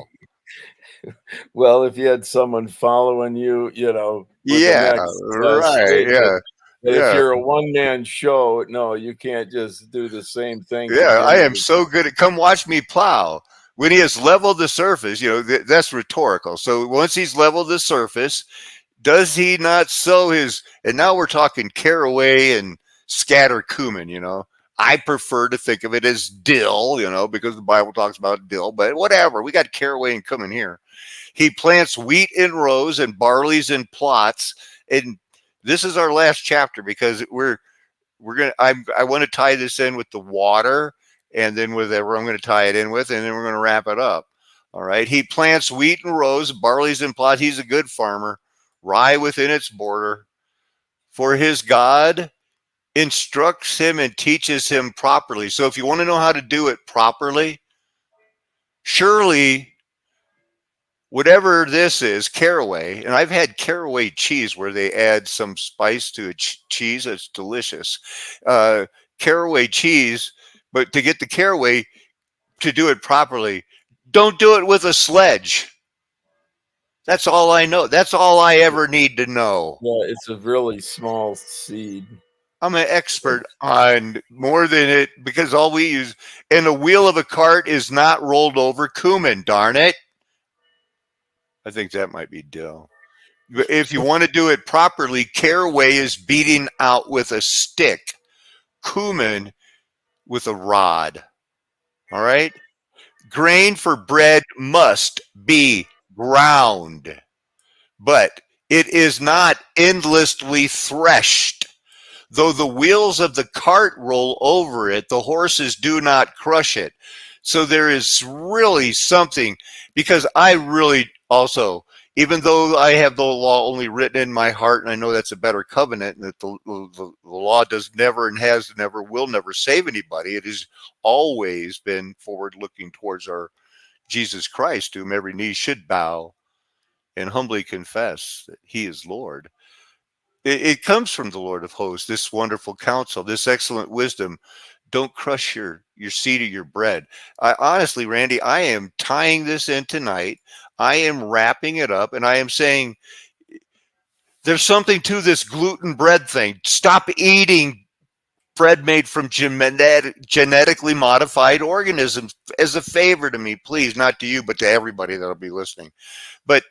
Well, if you had someone following you, with an Yeah, X right. straight, Yeah, but if yeah, you're a one-man show, no, you can't just do the same thing yeah. I am continually. so good at. Come watch me plow. When he has leveled the surface, that's rhetorical. So once he's leveled the surface, does he not sow his? And now we're talking caraway and scatter cumin. I prefer to think of it as dill. Because the Bible talks about dill. But whatever, we got caraway and cumin here. He plants wheat in rows and barley's in plots. And this is our last chapter because we're gonna. I want to tie this in with the water, and then whatever I'm going to tie it in with, and then we're going to wrap it up. All right. He plants wheat in rows, barley's in plots. He's a good farmer. Rye within its border. For his God instructs him and teaches him properly. So if you want to know how to do it properly, surely whatever this is, caraway, and I've had caraway cheese where they add some spice to a cheese. It's delicious. Caraway cheese, but to get the caraway, to do it properly, don't do it with a sledge. That's all I know. That's all I ever need to know. Yeah, it's a really small seed. I'm an expert on more than it because all we use, and the wheel of a cart is not rolled over cumin, darn it. I think that might be dill. If you want to do it properly, caraway is beating out with a stick, cumin with a rod. All right? Grain for bread must be ground, but it is not endlessly threshed. Though the wheels of the cart roll over it, the horses do not crush it. So there is really something, because I really also, even though I have the law only written in my heart, and I know that's a better covenant, and that the law does never and has never will never save anybody. It has always been forward looking towards our Jesus Christ, to whom every knee should bow and humbly confess that he is Lord. It comes from the Lord of hosts, this wonderful counsel, this excellent wisdom. Don't crush your seed or your bread. Honestly, Randy, I am tying this in tonight. I am wrapping it up, and I am saying there's something to this gluten bread thing. Stop eating bread made from genetically modified organisms as a favor to me, please. Not to you, but to everybody that'll be listening. But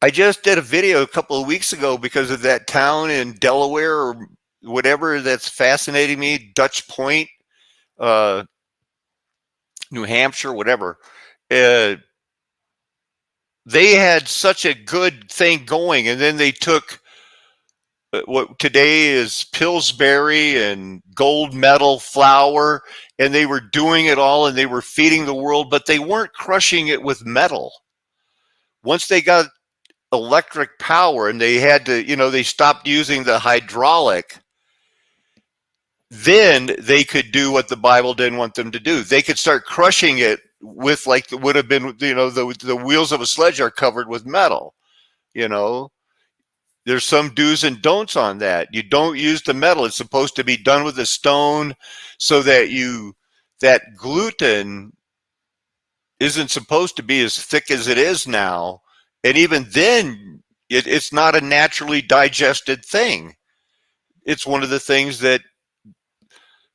I just did a video a couple of weeks ago because of that town in Delaware or whatever that's fascinating me, Dutch Point, uh, New Hampshire, whatever. Uh, they had such a good thing going, and then they took what today is Pillsbury and gold medal flour, and they were doing it all, and they were feeding the world, but they weren't crushing it with metal. Once they got electric power and they had to, they stopped using the hydraulic, then they could do what the Bible didn't want them to do. They could start crushing it with like would have been, the wheels of a sledge are covered with metal. There's some do's and don'ts on that. You don't use the metal. It's supposed to be done with a stone so that that gluten isn't supposed to be as thick as it is now. And even then, it's not a naturally digested thing. It's one of the things that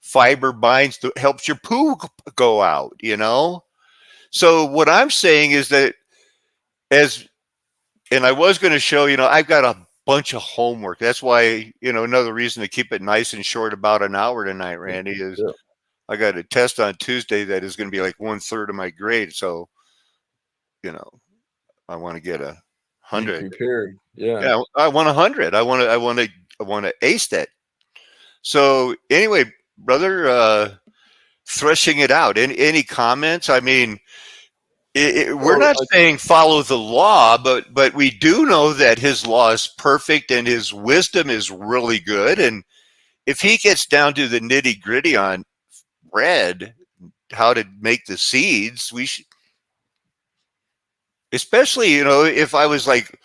fiber binds that helps your poo go out, So what I'm saying is that and I was going to show, I've got a bunch of homework. That's why, another reason to keep it nice and short, about an hour tonight, Randy, is Yeah. I got a test on Tuesday that is going to be like 1/3 of my grade. So, I want to get Be 100. prepared. Yeah. Yeah, I want 100. I want to ace that. So anyway, brother, threshing it out. Any comments? I mean, we're not saying follow the law, but we do know that his law is perfect and his wisdom is really good. And if he gets down to the nitty gritty on bread, how to make the seeds, we should, especially, if I was like,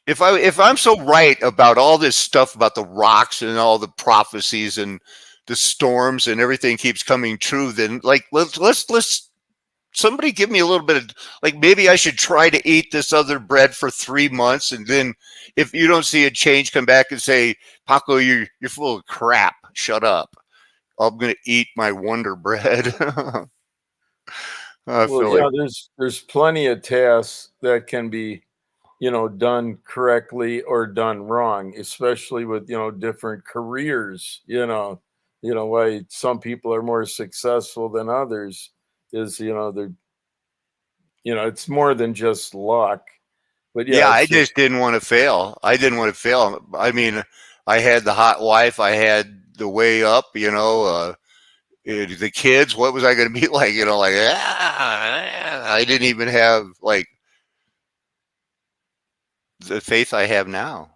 if I'm so right about all this stuff about the rocks and all the prophecies and the storms and everything keeps coming true, then like let's somebody give me a little bit of, like, maybe I should try to eat this other bread for 3 months, and then if you don't see a change, come back and say, Paco, you're full of crap. Shut up. I'm gonna eat my Wonder Bread. I Well, feel yeah, like, there's plenty of tasks that can be, done correctly or done wrong, especially with, different careers, why some people are more successful than others is, they're, it's more than just luck. But yeah, yeah, I it's just, just didn't want to fail. I didn't want to fail. I mean, I had the hot wife. I had the way up. The kids. What was I going to be like? Like, I didn't even have like the faith I have now.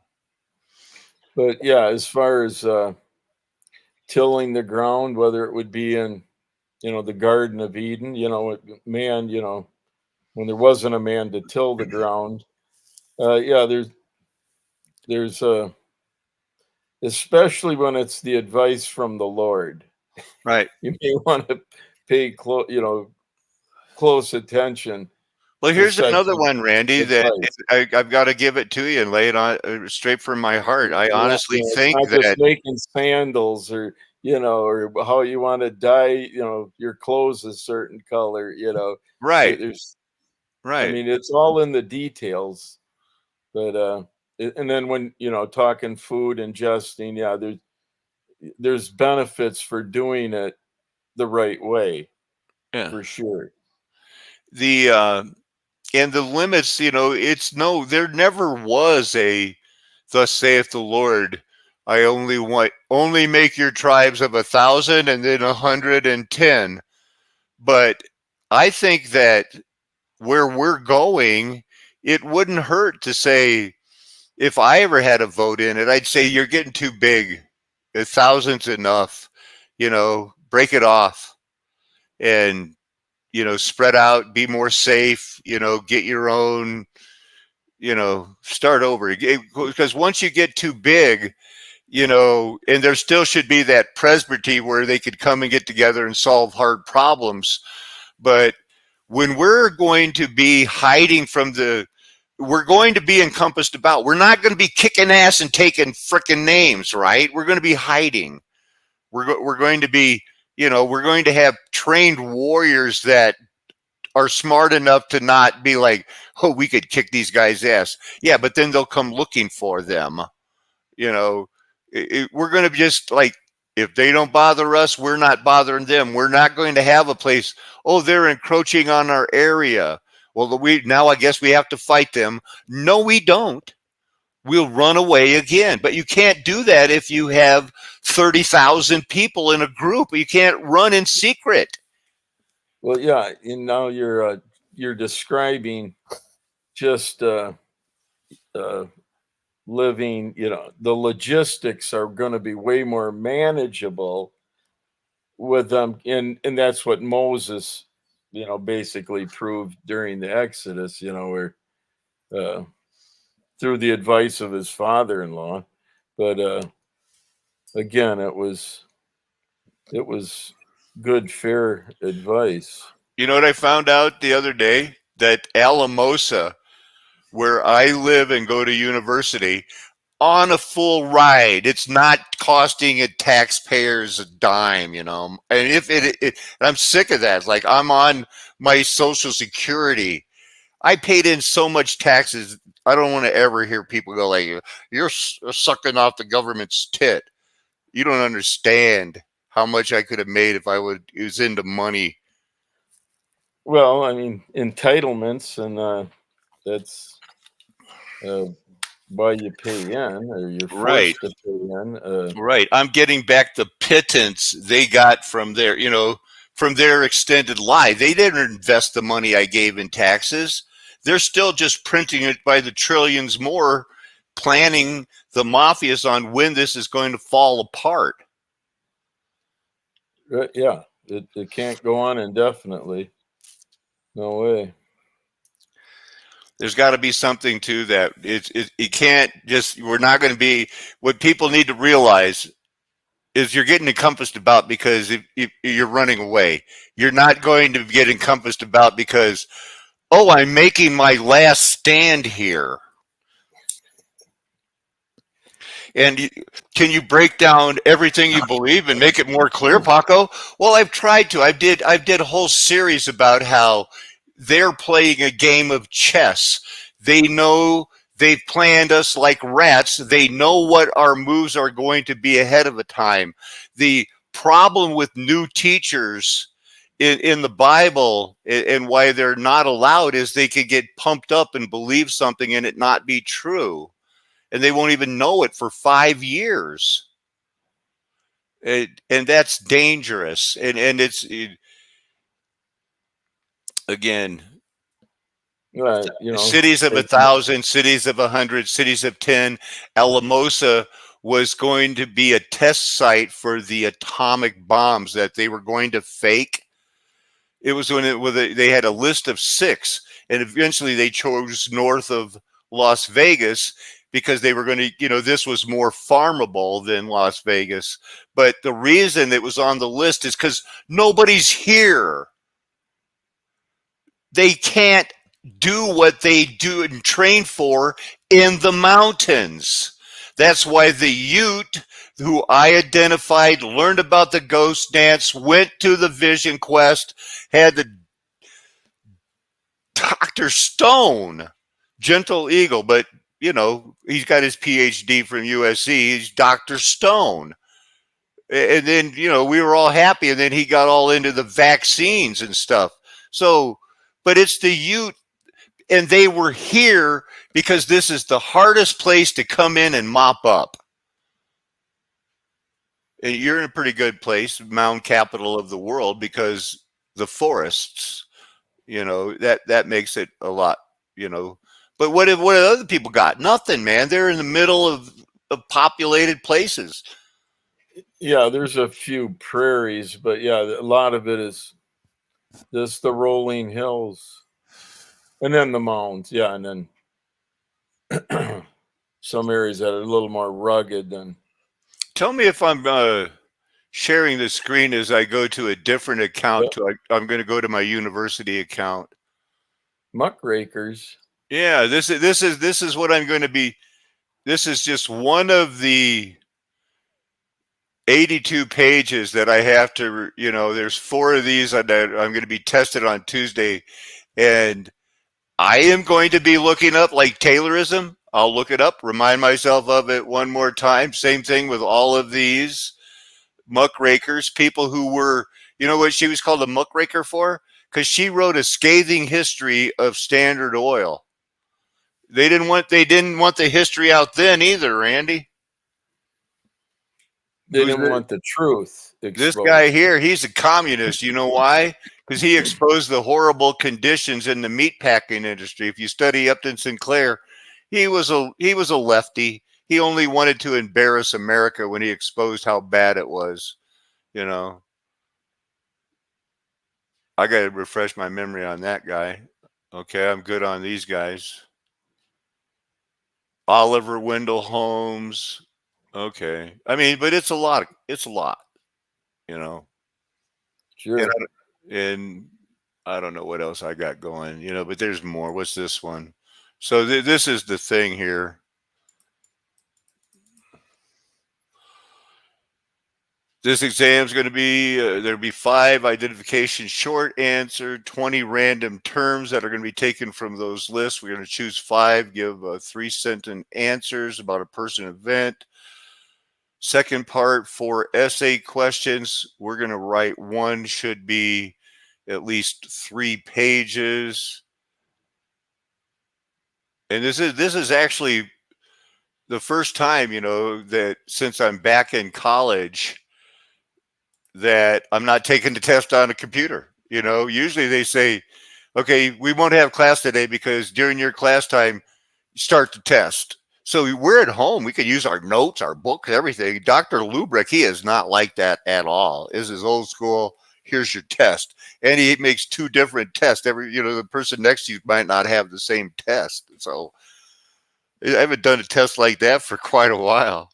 but yeah, as far as tilling the ground, whether it would be in, the Garden of Eden, man, when there wasn't a man to till the ground, yeah, there's especially when it's the advice from the Lord, Right. you may want to pay close attention Well, to here's such another one, Randy, that advice. I've got to give it to you and lay it on straight from my heart. I honestly It's think not just that, making sandals or or how you want to dye your clothes a certain color. right, There's, I right. mean, it's all in the details. But and then when talking food, ingesting, yeah, there's benefits for doing it the right way, Yeah. for sure. The and the limits, there never was a thus saith the Lord. I only make your tribes of 1,000 and then 110. But I think that where we're going, it wouldn't hurt to say, if I ever had a vote in it, I'd say you're getting too big. 1,000's enough. Break it off and spread out, be more safe. Get your own. Start over, because once you get too big, and there still should be that presbytery where they could come and get together and solve hard problems. But when we're going to be hiding from we're going to be encompassed about. We're not going to be kicking ass and taking frickin' names, right? We're going to be hiding. We're going to be, we're going to have trained warriors that are smart enough to not be like, oh, we could kick these guys' ass. Yeah, but then they'll come looking for them. You know, we're going to just like, if they don't bother us, we're not bothering them. We're not going to have a place. Oh, they're encroaching on our area. Well, now I guess we have to fight them. No, we don't. We'll run away again. But you can't do that if you have 30,000 people in a group. You can't run in secret. Well, yeah, and now you're describing just living. The logistics are going to be way more manageable with them, and that's what Moses, basically proved during the Exodus. Where through the advice of his father-in-law, but again, it was good, fair advice. You know what I found out the other day? That Alamosa, where I live and go to university, on a full ride, it's not costing it taxpayers a dime, And if I'm sick of that. Like, I'm on my Social Security. I paid in so much taxes. I don't want to ever hear people go like, "You're sucking off the government's tit." You don't understand how much I could have made if I would use into money. Well, I mean, entitlements, and that's why you pay in, or you're Right. forced to pay in. Right. I'm getting back the pittance they got from from their extended life. They didn't invest the money I gave in taxes. They're still just printing it by the trillions more, planning the mafias on when this is going to fall apart. Yeah, it can't go on indefinitely. No way. There's got to be something to that. It can't just, we're not going to be, what people need to realize is you're getting encompassed about because if you're running away. You're not going to get encompassed about because, oh, I'm making my last stand here. And can you break down everything you believe and make it more clear, Paco? Well, I've tried to. I did a whole series about how they're playing a game of chess. They know they've planned us like rats. They know what our moves are going to be ahead of a time. The problem with new teachers in the Bible and why they're not allowed is they could get pumped up and believe something and it not be true. And they won't even know it for 5 years. And that's dangerous. And again, Right, cities of 1,000, cities of 100, cities of 10. Alamosa was going to be a test site for the atomic bombs that they were going to fake. It was when they had a list of 6, and eventually they chose north of Las Vegas because they were going to, this was more farmable than Las Vegas. But the reason it was on the list is because nobody's here. They can't do what they do and train for in the mountains. That's why the Ute, who I identified, learned about the ghost dance, went to the vision quest, had the Dr. Stone, Gentle Eagle, but he's got his PhD from USC. He's Dr. Stone. And then, we were all happy. And then he got all into the vaccines and stuff. So, but it's the Ute. And they were here because this is the hardest place to come in and mop up. And you're in a pretty good place, mound capital of the world, because the forests, that makes it a lot, But what have other people got? Nothing, man. They're in the middle of populated places. Yeah, there's a few prairies, but yeah, a lot of it is just the rolling hills. And then the mountains, yeah, and then some areas that are a little more rugged than. Tell me if I'm sharing the screen as I go to a different account. Yep. I'm going to go to my university account. Muckrakers. Yeah, this is what I'm going to be. This is just one of the 82 pages that I have to, there's 4 of these that I'm going to be tested on Tuesday. And I am going to be looking up like Taylorism. I'll look it up, remind myself of it one more time. Same thing with all of these muckrakers, people who were, you know what she was called a muckraker for? Because she wrote a scathing history of Standard Oil. They didn't want the history out then either, Randy. They didn't want the truth exposed. This guy here, he's a communist. You know why? Because he exposed the horrible conditions in the meatpacking industry. If you study Upton Sinclair, he was a lefty. He only wanted to embarrass America when he exposed how bad it was. I got to refresh my memory on that guy. Okay, I'm good on these guys. Oliver Wendell Holmes. Okay. I mean, but it's a lot. Sure. And I don't know what else I got going, but there's more. What's this one? So this is the thing here. This exam is going to be, there'll be 5 identification short answer, 20 random terms that are going to be taken from those lists. We're going to choose 5, give 3-sentence answers about a person event. Second part, 4 essay questions. We're going to write one, should be at least 3 pages. And this is actually the first time, that since I'm back in college, that I'm not taking the test on a computer. Usually they say, okay, we won't have class today because during your class time, start the test. So we're at home. We can use our notes, our books, everything. Dr. Lubrick, he is not like that at all. This is old school. Here's your test. And he makes 2 different tests. The person next to you might not have the same test. So I haven't done a test like that for quite a while.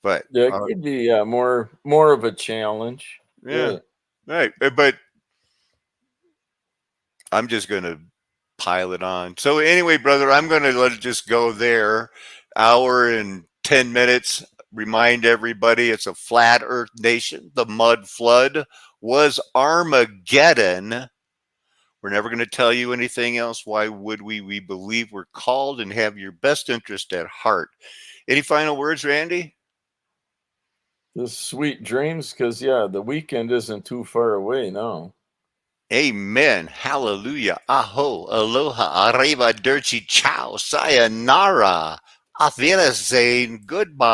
But yeah, it could be more of a challenge. Yeah. Right. But I'm just going to pile it on. So anyway, brother, I'm going to let it just go there. Hour and 10 minutes. Remind everybody it's a flat earth nation. The mud flood was Armageddon. We're never going to tell you anything else. Why would we? We believe we're called and have your best interest at heart. Any final words, Randy? Just sweet dreams, because the weekend isn't too far away now. Amen. Hallelujah. Aho. Aloha. Arrivederci. Ciao. Sayonara. Auf Wiedersehen. Goodbye.